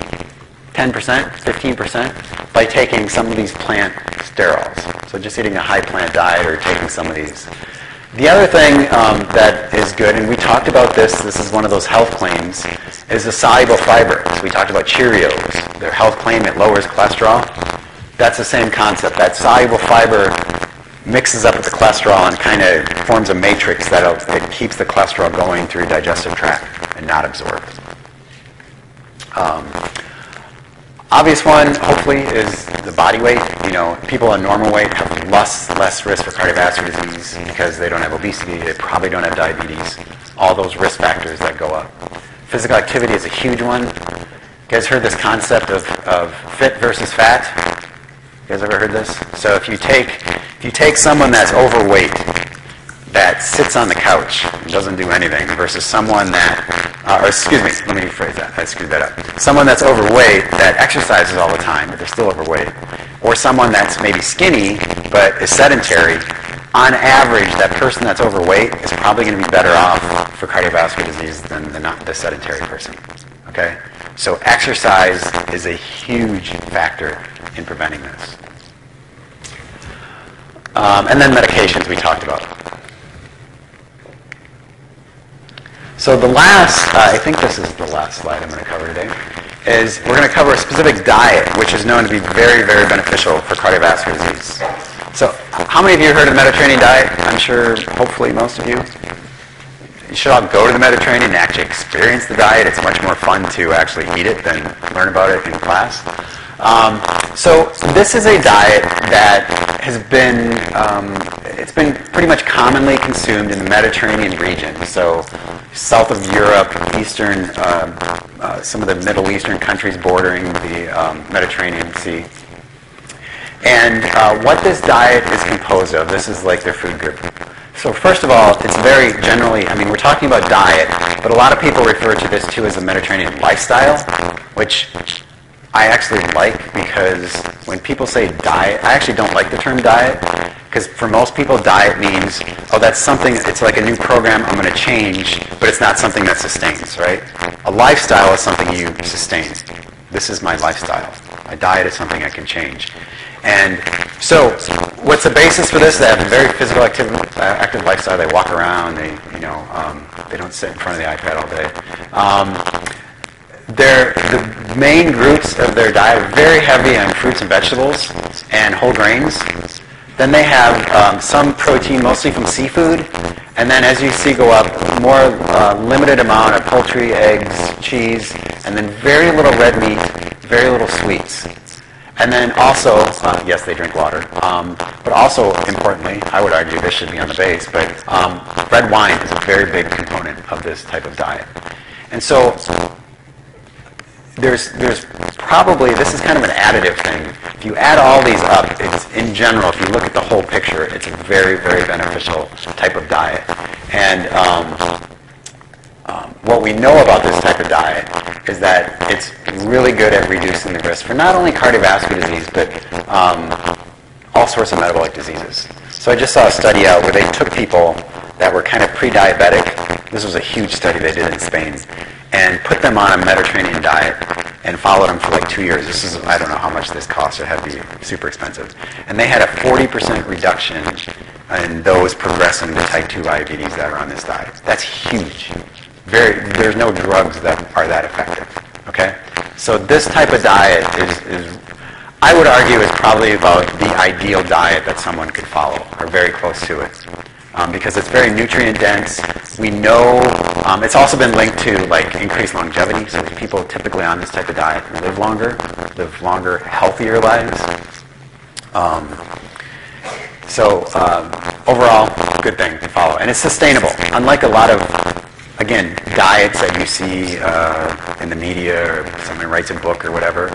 10%, 15% by taking some of these plant sterols. So just eating a high plant diet or taking some of these. The other thing that is good, and we talked about this is one of those health claims, is the soluble fiber. So we talked about Cheerios. Their health claim, it lowers cholesterol. That's the same concept. That soluble fiber mixes up with the cholesterol and kind of forms a matrix that keeps the cholesterol going through your digestive tract and not absorbed. Obvious one, hopefully, is the body weight. People on normal weight have less risk for cardiovascular disease because they don't have obesity, they probably don't have diabetes, all those risk factors that go up. Physical activity is a huge one. You guys heard this concept of fit versus fat? You guys ever heard this? So if you take someone that's overweight, that sits on the couch and doesn't do anything, versus someone that, let me rephrase that. I screwed that up. Someone that's overweight that exercises all the time, but they're still overweight, or someone that's maybe skinny but is sedentary, on average, that person that's overweight is probably going to be better off for cardiovascular disease than the sedentary person. Okay? So exercise is a huge factor in preventing this. And then medications we talked about. So the last, I think this is the last slide I'm going to cover today, is we're going to cover a specific diet which is known to be very, very beneficial for cardiovascular disease. So how many of you have heard of the Mediterranean diet? I'm sure, hopefully, most of you. You should all go to the Mediterranean and actually experience the diet. It's much more fun to actually eat it than learn about it in class. So this is a diet that has been, it's been pretty much commonly consumed in the Mediterranean region. So south of Europe, eastern, some of the Middle Eastern countries bordering the Mediterranean Sea. And what this diet is composed of, this is like their food group. So first of all, it's very generally, I mean, we're talking about diet, but a lot of people refer to this too as a Mediterranean lifestyle, which I actually like, because when people say diet, I actually don't like the term diet, because for most people, diet means, oh, that's something, it's like a new program I'm going to change, but it's not something that sustains, right? A lifestyle is something you sustain. This is my lifestyle. My diet is something I can change. And so, what's the basis for this? They have a very physical active lifestyle. They walk around. They don't sit in front of the iPad all day. The main groups of their diet are very heavy on fruits and vegetables and whole grains. Then they have some protein, mostly from seafood. And then, as you see go up, more limited amount of poultry, eggs, cheese, and then very little red meat, very little sweets. And then also, yes, they drink water, but also, importantly, I would argue this should be on the base, but red wine is a very big component of this type of diet. And so there's probably, this is kind of an additive thing. If you add all these up, it's, in general, if you look at the whole picture, it's a very, very beneficial type of diet. And what we know about this type of diet is that it's really good at reducing the risk for not only cardiovascular disease, but all sorts of metabolic diseases. So I just saw a study out where they took people that were kind of pre-diabetic. This was a huge study they did in Spain, and put them on a Mediterranean diet and followed them for like 2 years. This is, I don't know how much this costs. It had to be super expensive. And they had a 40% reduction in those progressing to type 2 diabetes that are on this diet. That's huge. There's no drugs that are that effective. Okay? So this type of diet is I would argue, is probably about the ideal diet that someone could follow, or very close to it. Because it's very nutrient dense. We know it's also been linked to like increased longevity. So people typically on this type of diet live longer, healthier lives. Overall, good thing to follow, and it's sustainable. Unlike a lot of, again, diets that you see in the media, or someone writes a book or whatever.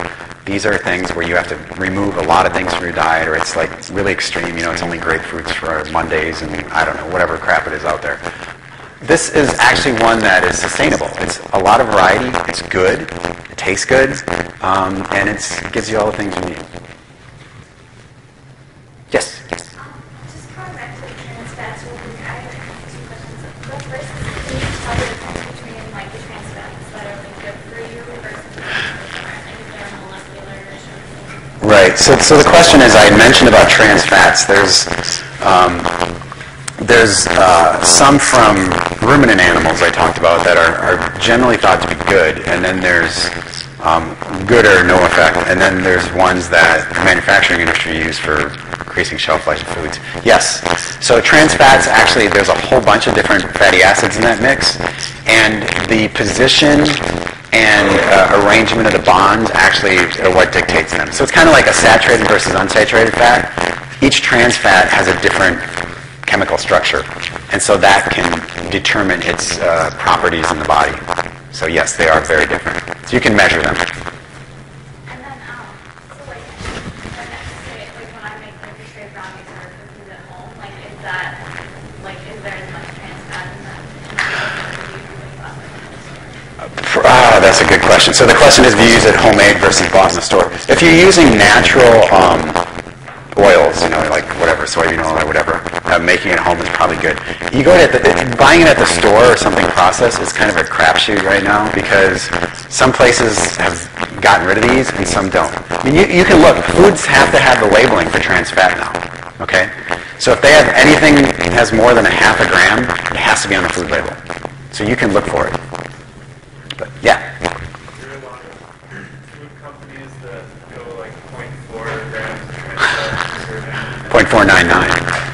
These are things where you have to remove a lot of things from your diet, or it's like really extreme. It's only grapefruits for Mondays, and I don't know, whatever crap it is out there. This is actually one that is sustainable. It's a lot of variety. It's good. It tastes good, and it gives you all the things you need. Yes. Just going back to the trans fats, I have two questions. The first is, can you tell the difference between like the trans fats that are like good for you versus like their molecular issues? Right. So the question is, I mentioned about trans fats. There's some from ruminant animals I talked about that are generally thought to be good, and then there's good or no effect, and then there's ones that the manufacturing industry use for increasing shelf life of foods. Yes. So trans fats, actually, there's a whole bunch of different fatty acids in that mix, and the position and arrangement of the bonds actually are what dictates them. So it's kind of like a saturated versus unsaturated fat. Each trans fat has a different chemical structure, and so that can determine its properties in the body. So yes, they are very different. So you can measure them. And then, so like, when I make like a straight brownies or cookies at home, like, is there as much trans fat in them? That's a good question. So the question is, do you use it homemade versus bought in the store? If you're using natural oils, like whatever, soybean oil or whatever, making it at home is probably good. You go buying it at the store or something processed is kind of a crapshoot right now, because some places have gotten rid of these and some don't. I mean, you can look. Foods have to have the labeling for trans fat now. Okay, so if they have anything that has more than a half a gram, it has to be on the food label. So you can look for it. But yeah. There are a lot of food companies that go like 0.4 grams of trans fat. 0.499.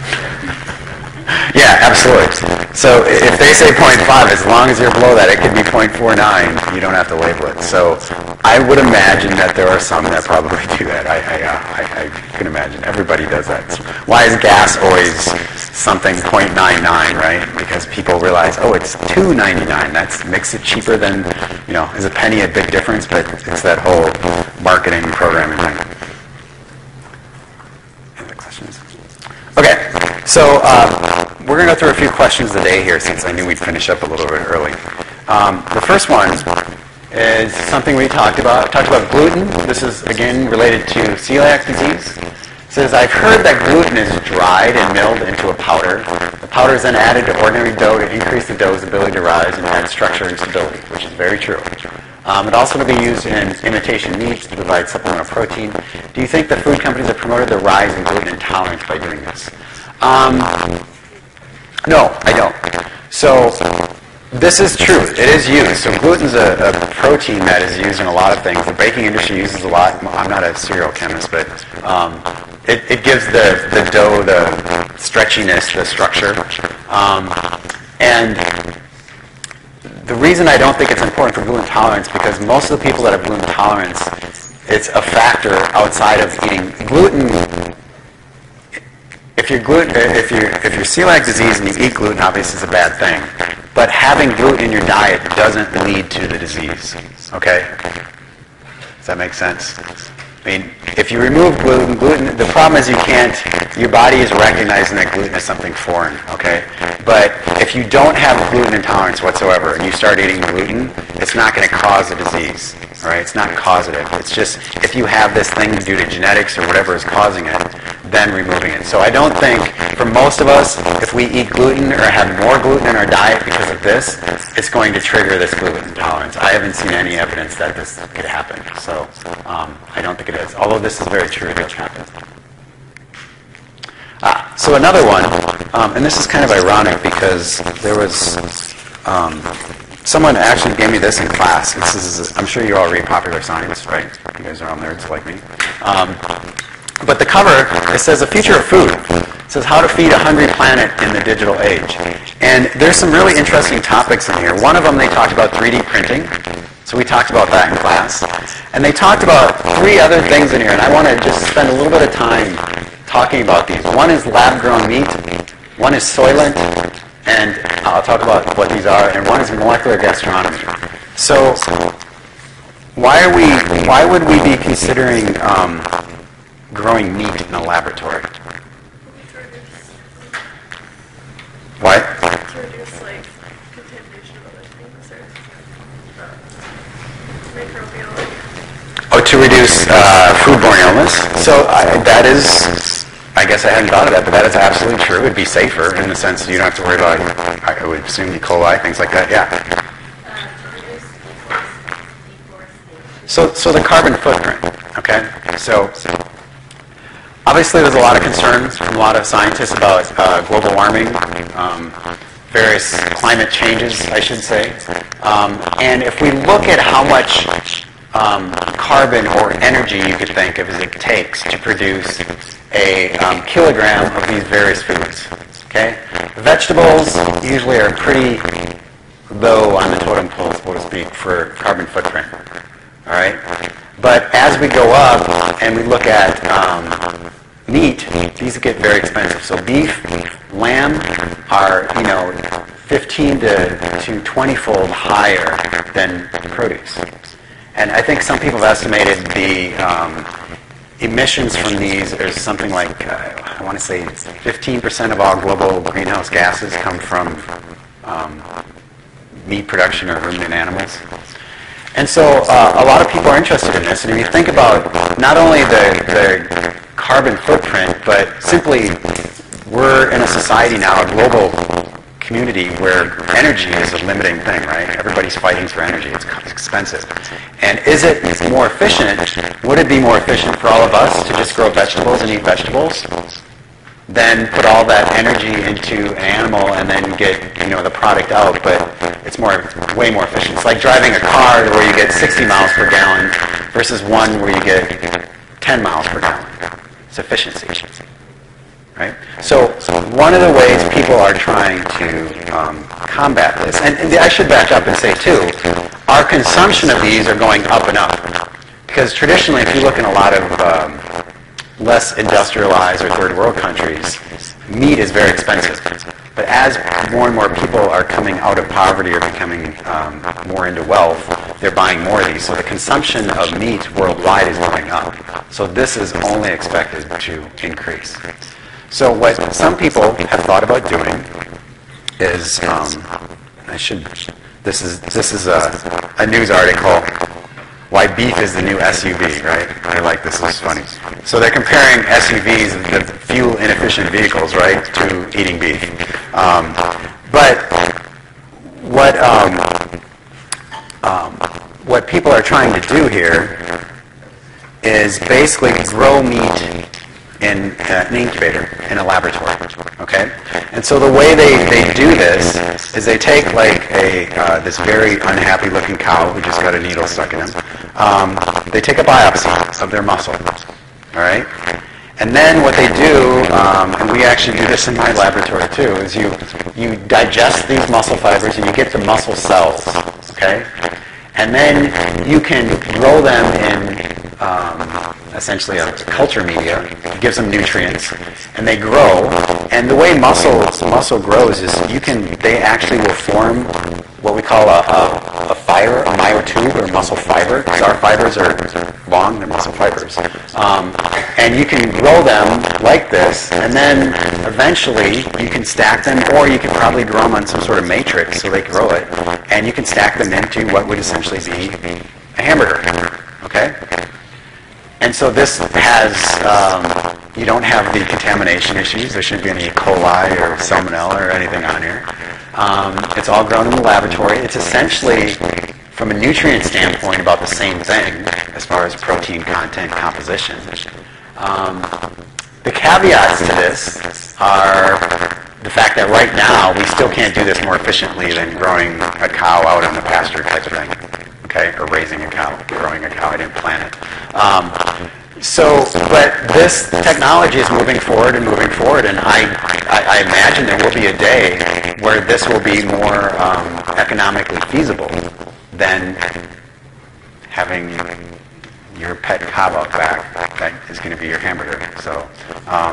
Yeah, absolutely. So if they say 0.5, as long as you're below that, it could be 0.49. You don't have to label it. So I would imagine that there are some that probably do that. I can imagine. Everybody does that. Why is gas always something 0.99, right? Because people realize, oh, it's $2.99. That makes it cheaper than, is a penny a big difference? But it's that whole marketing programming thing. So we're going to go through a few questions today here since I knew we'd finish up a little bit early. The first one is something we talked about. Talked about gluten. This is, again, related to celiac disease. It says, I've heard that gluten is dried and milled into a powder. The powder is then added to ordinary dough to increase the dough's ability to rise and add structure and stability, which is very true. It also can be used in imitation meats to provide supplemental protein. Do you think the food companies have promoted the rise in gluten intolerance by doing this? No, I don't. So this is true. It is used. So gluten is a protein that is used in a lot of things. The baking industry uses a lot. I'm not a cereal chemist, but it gives the dough the stretchiness, the structure. And the reason I don't think it's important for gluten intolerance because most of the people that have gluten intolerance, it's a factor outside of eating gluten. If you're celiac disease and you eat gluten, obviously it's a bad thing. But having gluten in your diet doesn't lead to the disease. Okay? Does that make sense? I mean, if you remove gluten, the problem is your body is recognizing that gluten is something foreign, okay? But if you don't have gluten intolerance whatsoever and you start eating gluten, it's not going to cause a disease, all right? It's not causative. It's just if you have this thing due to genetics or whatever is causing it, then removing it. So I don't think, for most of us, if we eat gluten or have more gluten in our diet because of this, it's going to trigger this gluten intolerance. I haven't seen any evidence that this could happen. So I don't think it is. Although this is very true, it does happen. So another one, and this is kind of ironic because there was someone actually gave me this in class. I'm sure you all read Popular Science, right? You guys are all nerds like me. But the cover, it says the future of food. It says how to feed a hungry planet in the digital age. And there's some really interesting topics in here. One of them, they talked about 3D printing. So we talked about that in class. And they talked about 3 other things in here. And I want to just spend a little bit of time talking about these. One is lab-grown meat. One is Soylent. And I'll talk about what these are. And one is molecular gastronomy. So why would we be considering growing meat in a laboratory? What? To reduce, like, contamination of other things or microbial. Oh, to reduce foodborne illness. So that is, I guess I hadn't thought of that, but that is absolutely true. It would be safer in the sense that you don't have to worry about, I would assume, E. coli, things like that. Yeah. So the carbon footprint, okay? So obviously there's a lot of concerns from a lot of scientists about global warming, various climate changes, I should say. And if we look at how much carbon or energy you could think of as it takes to produce a kilogram of these various foods, okay? Vegetables usually are pretty low on the totem pole, so to speak, for carbon footprint. All right, but as we go up and we look at meat, these get very expensive. So beef, lamb are 15 to 20-fold higher than produce. And I think some people have estimated the emissions from these are something like I want to say 15% of all global greenhouse gases come from meat production or ruminant animals. And so a lot of people are interested in this. And if you think about not only the carbon footprint, but simply we're in a society now, a global community, where energy is a limiting thing, right? Everybody's fighting for energy. It's expensive. And is it more efficient? Would it be more efficient for all of us to just grow vegetables and eat vegetables than put all that energy into an animal and then get the product out? But it's way more efficient. It's like driving a car where you get 60 miles per gallon versus one where you get 10 miles per gallon. It's efficiency, right? So one of the ways people are trying to combat this, and I should back up and say too, our consumption of these are going up and up. Because traditionally, if you look in a lot of less industrialized or third world countries, meat is very expensive. But as more and more people are coming out of poverty or becoming more into wealth, they're buying more of these. So the consumption of meat worldwide is going up. So this is only expected to increase. So what some people have thought about doing is, this is a news article, why beef is the new SUV, right? I like this, this is funny. So they're comparing SUVs, the fuel inefficient vehicles, right, to eating beef. But what people are trying to do here is basically grow meat in an incubator, in a laboratory, okay? And so the way they do this is they take like this very unhappy looking cow who just got a needle stuck in him. They take a biopsy of their muscle, all right? And then what they do, and we actually do this in my laboratory too, is you digest these muscle fibers and you get the muscle cells, okay? And then you can grow them in essentially a culture media. It gives them nutrients, and they grow. And the way muscle grows is they actually will form what we call a fiber, a myotube or muscle fiber, because our fibers are long, they're muscle fibers. And you can grow them like this, and then eventually you can stack them, or you can probably grow them on some sort of matrix so they grow it, and you can stack them into what would essentially be a hamburger, okay? And so this has, you don't have the contamination issues. There shouldn't be any E. coli or salmonella or anything on here. It's all grown in the laboratory. It's essentially, from a nutrient standpoint, about the same thing as far as protein content composition. The caveats to this are the fact that right now we still can't do this more efficiently than growing a cow out on the pasture type of thing. Okay, or raising a cow, growing a cow. I didn't plan it. But this technology is moving forward, and I imagine there will be a day where this will be more economically feasible than having your pet cow out back that is going to be your hamburger. So, I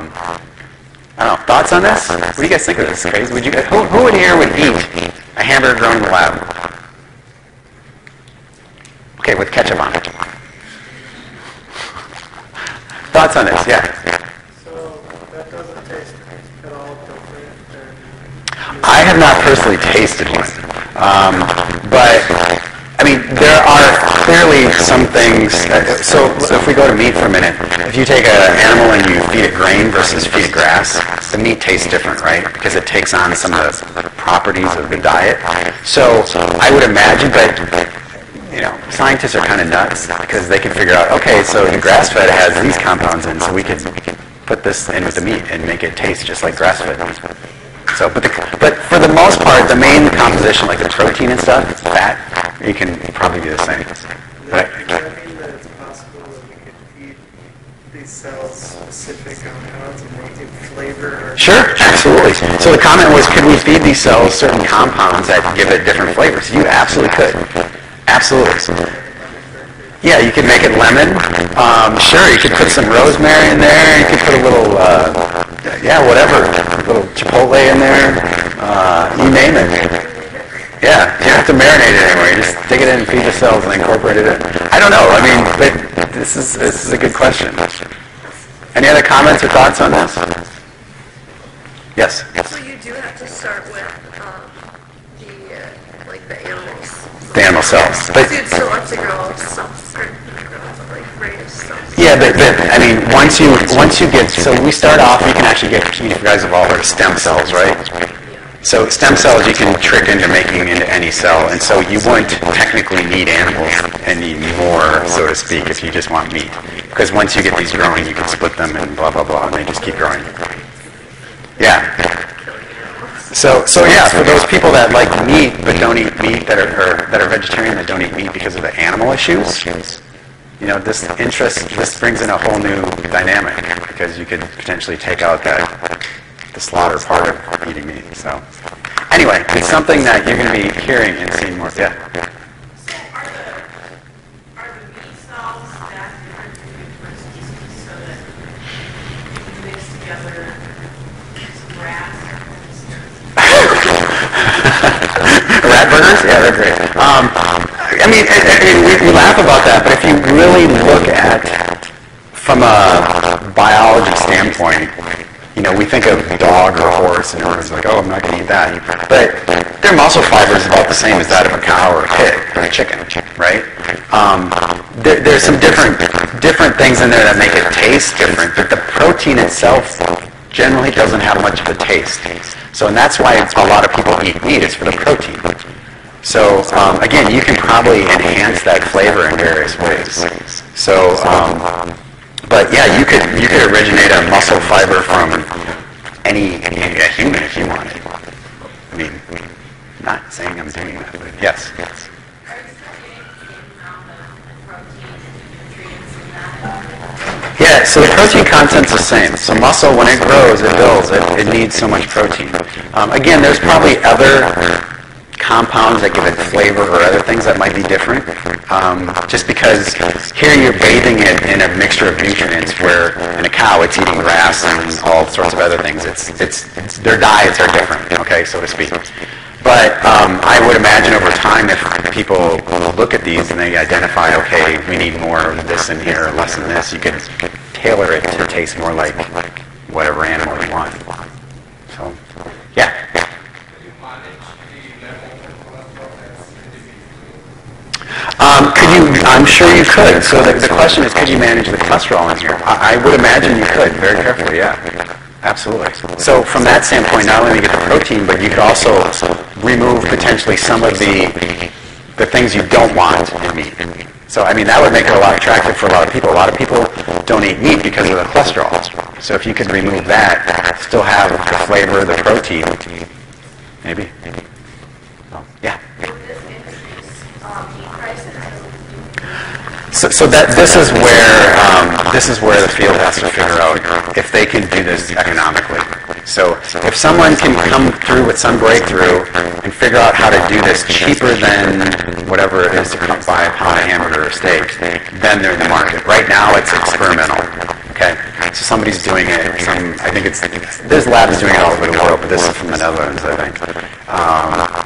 don't know. Thoughts on this? What do you guys think of this? Crazy? Who in here would eat a hamburger grown in the lab? Okay, with ketchup on it. Thoughts on this? Yeah. So that doesn't taste at all different. I have not personally tasted one, but I mean there are clearly some things. So if we go to meat for a minute, if you take an animal and you feed it grain versus feed it grass, the meat tastes different, right? Because it takes on some of the properties of the diet. So I would imagine, but scientists are kind of nuts because they can figure out, okay, so the grass-fed has these compounds in, so we could put this in with the meat and make it taste just like grass-fed. So, but for the most part, the main composition, like the protein and stuff, fat, you can probably do the same. Does that mean that it's possible that we could feed these cells specific compounds and make it flavor? Sure, absolutely. So the comment was, could we feed these cells certain compounds that give it different flavors? You absolutely could. Absolutely. Yeah, you could make it lemon. Sure, you could put some rosemary in there. You could put a little, whatever, a little chipotle in there. You name it. Yeah, you don't have to marinate it anymore. You just dig it in and feed the cells and incorporate it in. I don't know. I mean, but this is a good question. Any other comments or thoughts on this? Yes. So you do have to start with the animals. The animal cells. But So you'd still have to grow some certain rate of cells. yeah, but I mean, once you get, so we start off, you can actually get, you guys have all heard of stem cells, right? So stem cells you can trick into making into any cell, and so you wouldn't technically need animals anymore, so to speak, if you just want meat. Because once you get these growing, you can split them and blah, blah, blah, and they just keep growing. Yeah. So yeah, for those people that like meat but don't eat meat, that are vegetarian that don't eat meat because of the animal issues, this brings in a whole new dynamic because you could potentially take out the slaughter part of eating meat. So anyway, it's something that you're going to be hearing and seeing more. Yeah. So are the meat cells that different from the first species so that you can mix together some rats? Rat burgers? Yeah, they're great. I mean, we laugh about that, but if you really look at, from a biology standpoint, We think of dog or horse, and everyone's like, oh, I'm not going to eat that. But their muscle fiber is about the same as that of a cow or a pig or a chicken, right? There's some different things in there that make it taste different, but the protein itself generally doesn't have much of a taste. So, and that's why a lot of people eat meat, is for the protein. So, again, you can probably enhance that flavor in various ways. So, but yeah, you could originate a muscle fiber from any a human if you wanted. I mean, not saying I'm doing that, but yes. Are you still getting the same amount of protein and nutrients in that? Yeah, so the protein content's the same. So muscle, when it grows, it builds, it needs so much protein. Again, there's probably other compounds that give it flavor or other things that might be different. Just because here you're bathing it in a mixture of nutrients, where in a cow it's eating grass and all sorts of other things. It's their diets are different, okay, so to speak. But I would imagine over time, if people look at these and they identify, okay, we need more of this in here, less in this, you could tailor it to taste more like whatever animal you want. So, yeah. I'm sure you could. So the question is, could you manage the cholesterol in here? I would imagine you could, very carefully, yeah. Absolutely. So from that standpoint, not only do you get the protein, but you could also remove potentially some of the things you don't want in meat. So, I mean, that would make it a lot attractive for a lot of people. A lot of people don't eat meat because of the cholesterol. So if you could remove that, still have the flavor, the protein, maybe. Oh, yeah. So that this is where the field has to figure out if they can do this economically. So if someone can come through with some breakthrough and figure out how to do this cheaper than whatever it is to come buy a pound of hamburger or steak, then they're in the market. Right now it's experimental. Okay, so somebody's doing it. I think there's labs doing it all over the world, but this is from the Netherlands, I think.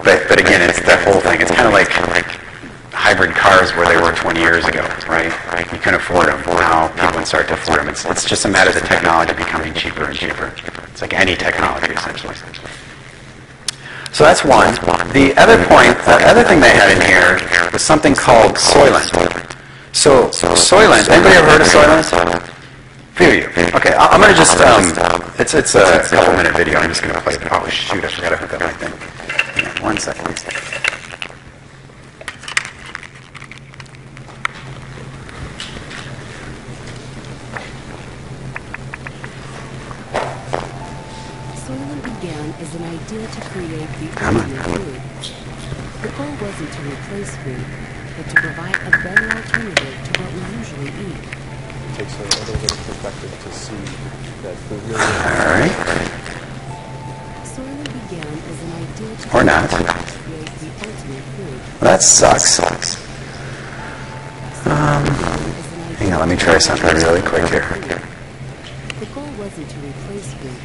But again, it's that whole thing. It's kind of like hybrid cars where they were 20 years ago, right? You couldn't afford them. Now people can start to afford them. It's just a matter of the technology becoming cheaper and cheaper. It's like any technology, essentially. So that's one. The other point, the other thing they had in here was something called Soylent. So Soylent, anybody ever heard of Soylent? Few of you. Okay, I'm going to just, it's a couple-minute video. I'm just going to play it. Oh, shoot, I forgot to hook up my thing. Hang on 1 second. Soylent began as an idea to create the ultimate food. The goal wasn't to replace food, but to provide a better alternative to what we usually eat. It takes a little bit of perspective to see that food really is. All right. Soylent began as an idea to Or not. create the ultimate food. Well, that sucks. Hang on, let me try something really quick here. The goal wasn't to replace food,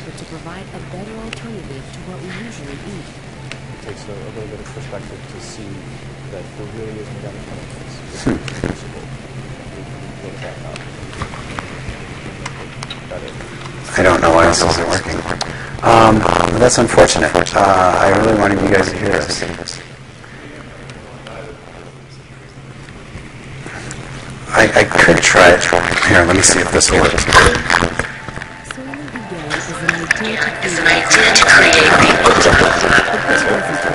but to provide a better alternative to what we usually eat. It takes a little bit of perspective to see that food really is made out of chemicals. It's reproducible. We can build it back up. I don't know why this isn't working. That's unfortunate. I really wanted you guys to hear this. I could try it. Here, let me see if this will work. Soylent began as an idea to create the ultimate food.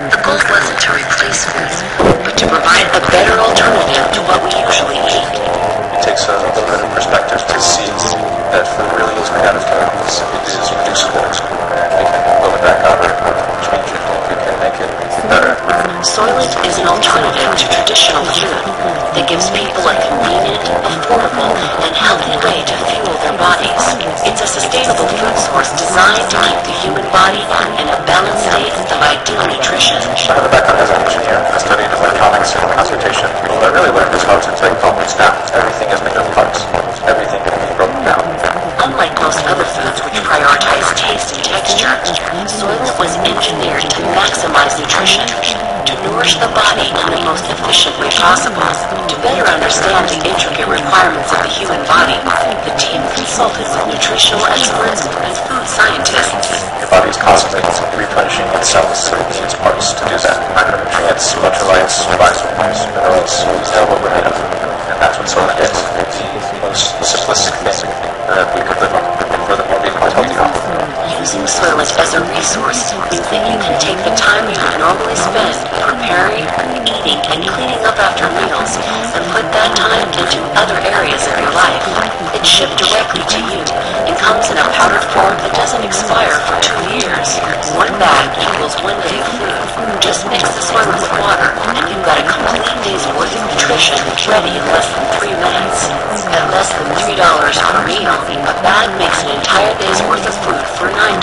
The goal wasn't to replace food, but to provide a better alternative to what we usually eat. It takes a little bit of perspective to see that food really is made out of chemicals. It is reproducible, and we can build it back up, change it, and we can make it better. Soylent is an alternative to traditional food that gives people a convenient, affordable, and healthy way to fuel their bodies. It's a sustainable food source designed to keep the human body in a balanced state of ideal nutrition. I have a background as an engineer. I studied electronics and transportation. What I really learned is how to take components down. Everything is made of parts. Everything can be broken down. Unlike most other foods which prioritize taste and texture, Soylent was engineered to maximize nutrition, to nourish the body in the most efficient way possible. To better understand the intricate requirements of the human body, the team consulted with nutritional experts and food scientists. Your body is constantly replenishing itself with its parts to do that. Macronutrients, electrolytes, vitamins, minerals, is what we're made of. And that's what soil is. The most simplistic thing that we could live on, and furthermore be quite healthy on. Using soylent as a resource means that you can take the time you would normally spend preparing, eating, and cleaning up after meals and put that time into other areas of your life. It's shipped directly to you and comes in a powdered form that doesn't expire for 2 years. 1 bag equals 1 day of food. Just mix the soylent with water and you've got a complete day's worth of nutrition ready in less than 3 minutes. At less than $3 per meal, a bag makes an entire day's worth of food for $9.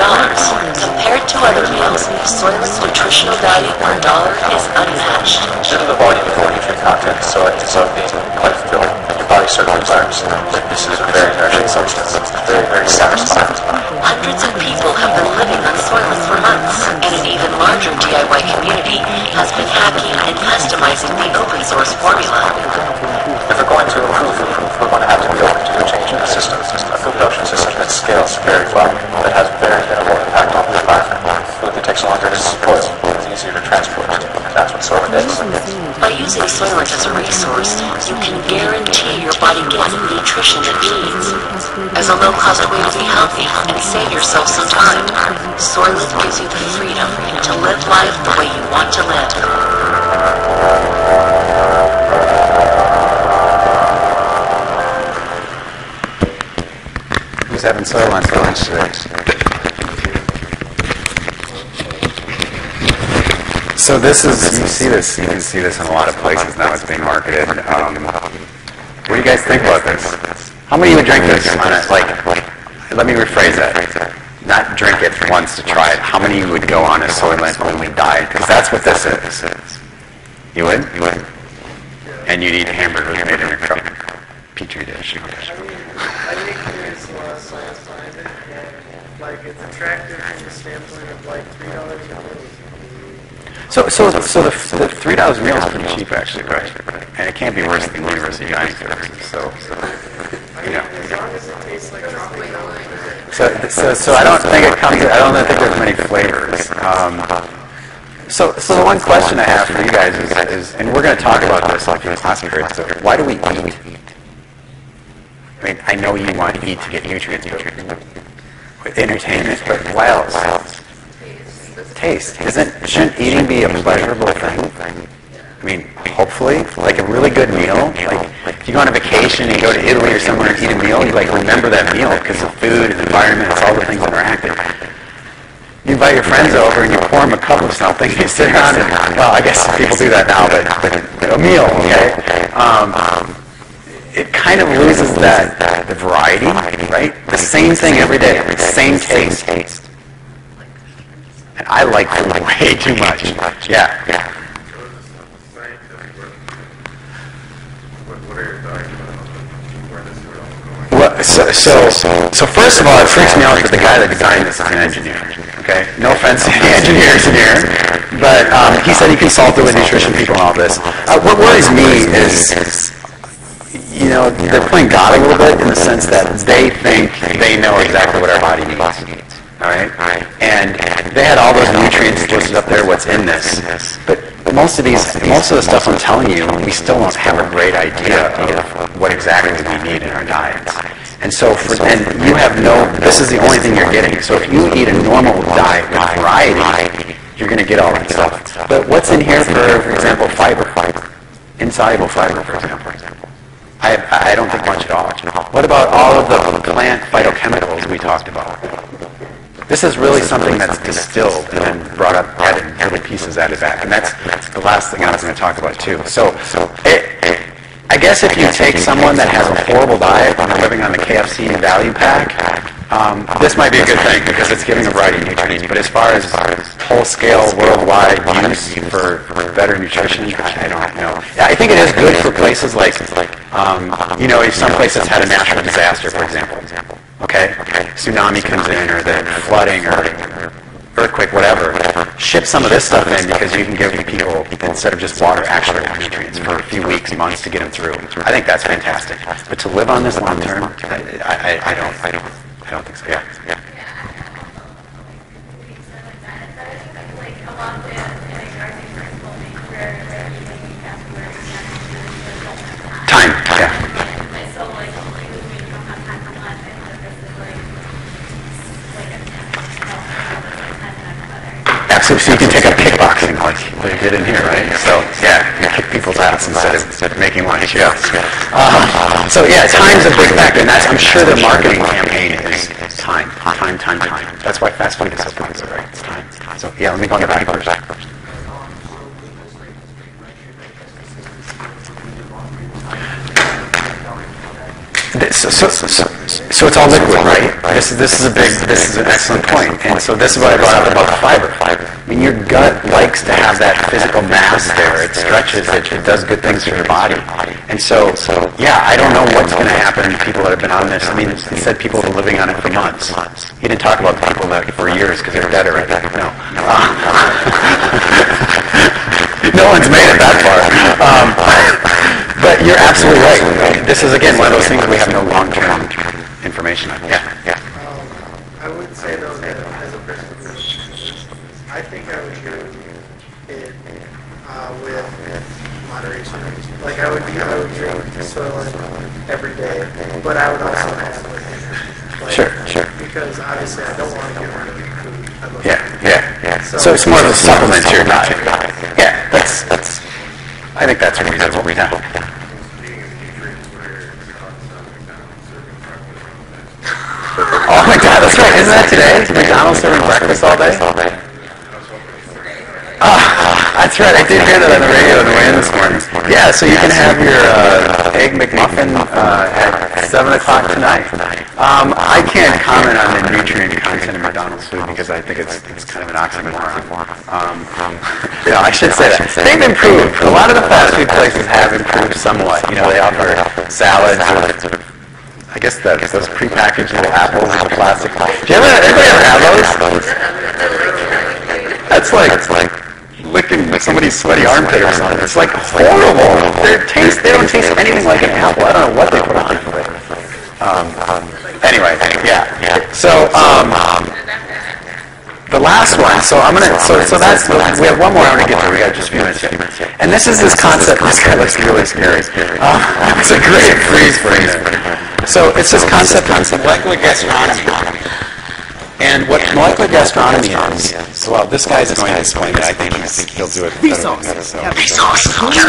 Compared to other meals, Soylent's nutritional value per dollar is unmatched. Due to the volume of nutrient content, so it ends up being quite fulfilling. Your body certainly desires that this is a very nourishing substance. It's very, very satisfying. Hundreds of people have been living on Soylent for months, and an even larger DIY community has been hacking and customizing the open source formula. If we're going to improve food, we're going to have to be open to a change in the system. A food production system that scales very well, that has very minimal impact on the environment. Food that takes longer to spoil, it's easier to transport, and that's what Soylent is. By using Soylent as a resource, you can guarantee your body gets the nutrition it needs. As a low-cost way to be healthy and save yourself some time, Soylent gives you the freedom to live life the way you want to live. Who's having Soylent for lunch today? So this is, you can see this in a lot of places now. It's being marketed. What do you guys think about this? How many would drink this on it? Like, let me rephrase that. Not drink it once to try it. How many would go on a Soylent only diet? Because that's what this is. You would? You would. And you'd eat hamburgers made in a petri dish. I think there's a lot of science behind it, and like it's attractive from the standpoint of like $3 a meal. So the $3 meal is pretty cheap, actually, right? And it can't be worse than the University of Dining Services. So you know. As long as it tastes like chocolate. So I don't think it comes. I don't think there's many flavors. So the one question I have for you guys is, and we're going to talk about this like in class period. So why do we eat? I mean, I know you want to eat to get nutrients, but entertainment, but why else? Taste. Shouldn't eating be a pleasurable thing? I mean, hopefully, like a really good meal. Like if you go on a vacation and you go to Italy or somewhere and eat a meal, you like remember that meal because the food and the environment, it's all the things interacting. You invite your friends over and you pour them a cup of something. You sit around and, well, I guess people do that now, but a meal, okay? It kind of loses the variety, right? The same thing every day, same taste. And I like food way too much. Yeah. Well, so first of all, it freaks me out that the guy that designed this is an engineer. Okay, no offense to the engineers in here, but he said he consulted with nutrition people and all this. What worries me is, you know, they're playing God a little bit in the sense that they think they know exactly what our body needs. All right, and they had all those nutrients listed up there. What's in this? But most of the stuff I'm telling you, we still don't have a great idea of what exactly we need in our diets. And so, you have this is the only thing you're getting. So if you eat a normal diet with variety, you're going to get all that stuff. But what's in here, for example, fiber, insoluble fiber, for example? I don't think much at all. What about all of the plant phytochemicals we talked about? This is really something that's distilled and then brought up, added little pieces added back. And that's the last thing I was going to talk about, too. So I guess if you take someone that has a horrible diet and they're living on the KFC value pack, this might be a good thing because it's giving a variety of nutrients. But as far as whole-scale, worldwide use for better nutrition, I don't know. I think it is good for places like, you know, if some places had a natural disaster, for example. Okay? Tsunami comes in, or the flooding, or earthquake, whatever. ship some of this stuff in because you can give people, instead of just water, actual nutrients for a few weeks, months to get them through. I think that's fantastic. But to live on this long term, I don't think so. Yeah. Time. Yeah. Absolutely. So you can take up kickboxing like you did in here, right? So yeah, you kick people's ass instead of making lunch. Yeah. So yeah, time's a big factor, and that's, I'm sure the marketing campaign is time. That's why fast food is so popular, right? It's time. So yeah, let me go on the back first. So it's all liquid, right? This is an excellent point. And so this is what I brought up about the fiber. I mean, your gut likes to have that physical mass there. It stretches, it does good things for your body. And so yeah, I don't know what's going to happen to people that have been on this. I mean, he said people have been living on it for months. He didn't talk about the people that for years because they're dead already. No. No one's made it that far. But you're absolutely right. This is, again, one of those things we have no long-term information on. Yeah. I would say, though, that as a person, I think I would do it with moderation. Like, I would drink Soylent every day, but I would also have like, Sure. Because obviously I don't want to get rid of food. Yeah. So it's more of a supplement to your diet. Yeah, that's. I think that's what we have. Oh my God, that's right. Isn't that today? McDonald's serving breakfast all day? That's right. I did hear that on the radio on the way in this morning. Yeah, so you can have your egg McMuffin at 7 o'clock tonight. I can't comment on the nutrient content of McDonald's food because I think it's kind of an oxymoron. I should say that. They've improved. A lot of the fast food places have improved somewhat. They offer salads or I guess those prepackaged little apples in the plastic. Anybody ever have those? That's like licking somebody's sweaty armpit or something. It's like horrible. They don't taste anything like an apple. I don't know what they put on it. Anyway, yeah. So the last one. So I'm gonna. So that's. We have one more I want to get to. We got just a few minutes here. And this is this concept. This guy looks really scary. It's a great freeze frame. So it's this concept of molecular gastronomy. And what molecular gastronomy is, well, this guy's going to explain it. I think he'll do it better than me. So. Resource. Go to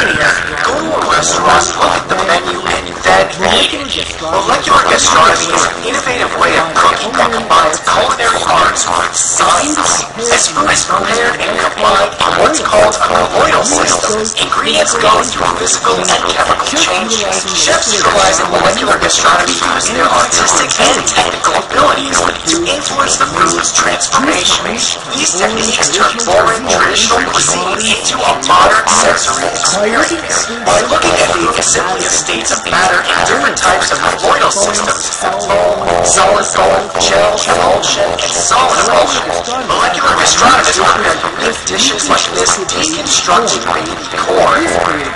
a restaurant, look at the menu, and then eat it. Molecular gastronomy is an innovative way of cooking that combines culinary arts with science. As food is prepared and combined in what's called a colloidal system, ingredients go through physical and chemical changes. Chefs utilize molecular gastronomy use their artistic and technical abilities to influence the food's transformation. These techniques turn foreign traditional cuisine into a modern sensory experience. By looking at food as simply as states of matter in different types of colloidal systems, foam, solid foam, gel, emulsion, and solid emulsion, molecular gastronomists prepare unique dishes like this deconstructed baby corn,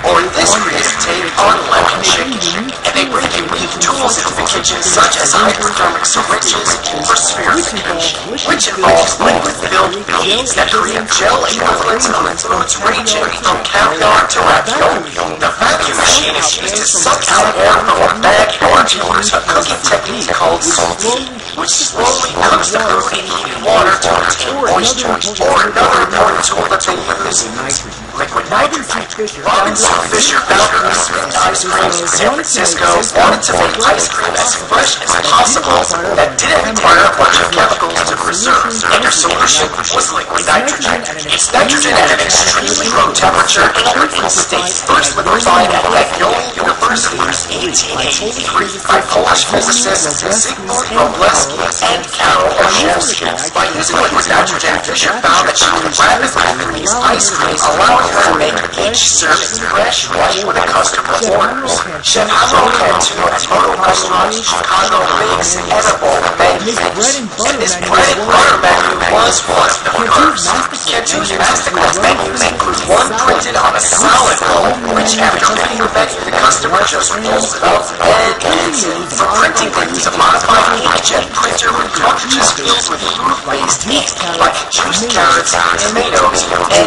or this creative take on lemon chicken, and they bring unique tools into the kitchen such as hyperthermic syringes or spherification, which involves liquid-filled beads that create gel equivalents of foods ranging from caviar to ravioli. The vacuum machine is used to suck out air from a bag or towards a cooking technique called salting, which slowly cooks the food in heated water to retain moisture, or another important tool that they use, liquid nitrogen. Robinson Fisher, founder of Smith Ice Creams in San Francisco, wanted to make ice cream as fresh as possible that didn't require a bunch of chemicals to preserve, and their solution was liquid nitrogen. It's nitrogen at an extremely low temperature and it stays first liquefied at Magnolia University's 1883 by Polish physicists Zygmunt Wroblewski and Karol Olszewski. By using liquid nitrogen, Fisher found that she could rapidly freeze ice cream, allowing her to make each serving fresh right when a customer orders. Chef Hamro had two at Moto Restaurant's Chicago Bakes Edible menus, and this bread and butter menu was one of the first. Cantu's masterclass menus include one printed on a solid roll, which after making the menu, the customer just rolls it up and eats it. For printing, they use a modified inkjet printer with cartridges filled with fruit-based ink, like juiced carrots, tomatoes, and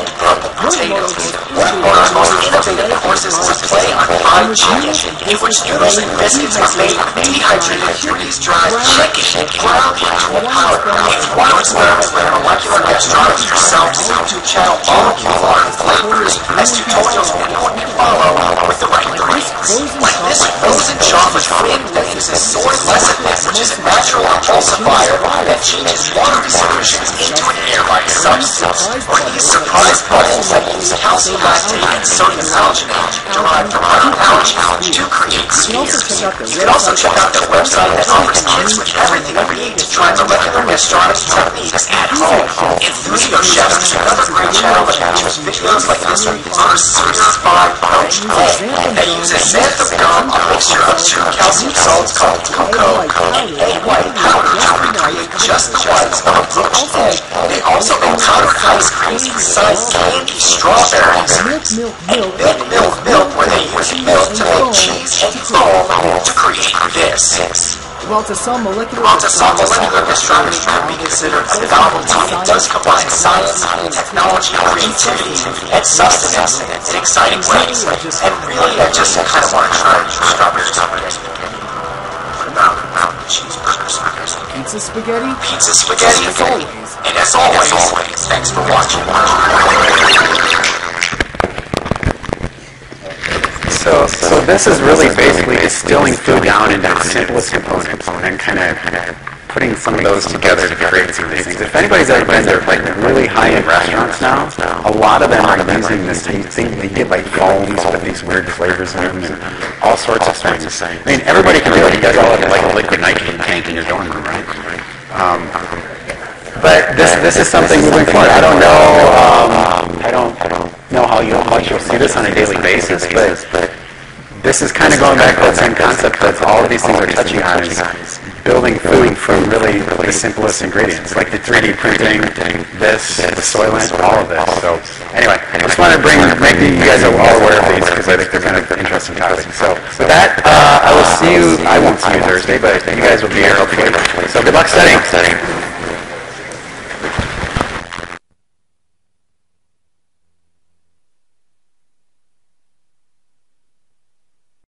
potatoes. One of our most innovative courses was play on fried chicken, in which noodles and biscuits are made with dehydrated, freeze-dried chicken and ground into a powder. If you want to experiment with molecular gastronomy yourself, the YouTube channel Molecular Flavors has tutorials on what you follow with the right ingredients. Like this frozen chocolate fig that uses soy lecithin, which is a natural emulsifier that changes watery solutions into an air-like substance. Or these surprise bubbles that use calcium lactate and sodium alginate derived from honey algae to create spheres. You can also check out their website that offers kits with everything you need to try molecular gastronomy techniques at home. Enthusiast Chefs is another great channel that features videos like this one on Series 5 Poached Egg that uses xanthan gum, a mixture of two calcium salts called cocoa and egg white powder to recreate just the whites of a poached egg. They also make powdered ice creams besides candy strawberries and milk where they use milk to make cheese and foam to create this. While to some molecular gastronomy can be considered a novelty, it does combine science, technology, creativity, and sustenance in exciting ways. And really, I just kind of want to try strawberries. Cheeseburgers. pizza spaghetti. And as always, thanks for watching. So this is really basically distilling food down into its simplest components and kind of putting some of those together to create some of these things. If anybody's ever been to like really high-end restaurants now, a lot of them are using this thing. They get like foams with these weird flavors in them and all sorts of things. I mean, everybody can do it. You guys all have like a liquid nitrogen tank in your dorm room, right? But this is something moving forward. I don't know how much you'll see this on a daily basis, but this is kind of going back to that same concept that all of these things are touching on is building food from really the simplest ingredients, like the 3D printing, the Soylent, all of this. So anyway, I just wanted to make you guys all aware of these because I think they're kind of interesting topics. So with that, I won't see you Thursday, but you guys will be here hopefully. So good luck studying.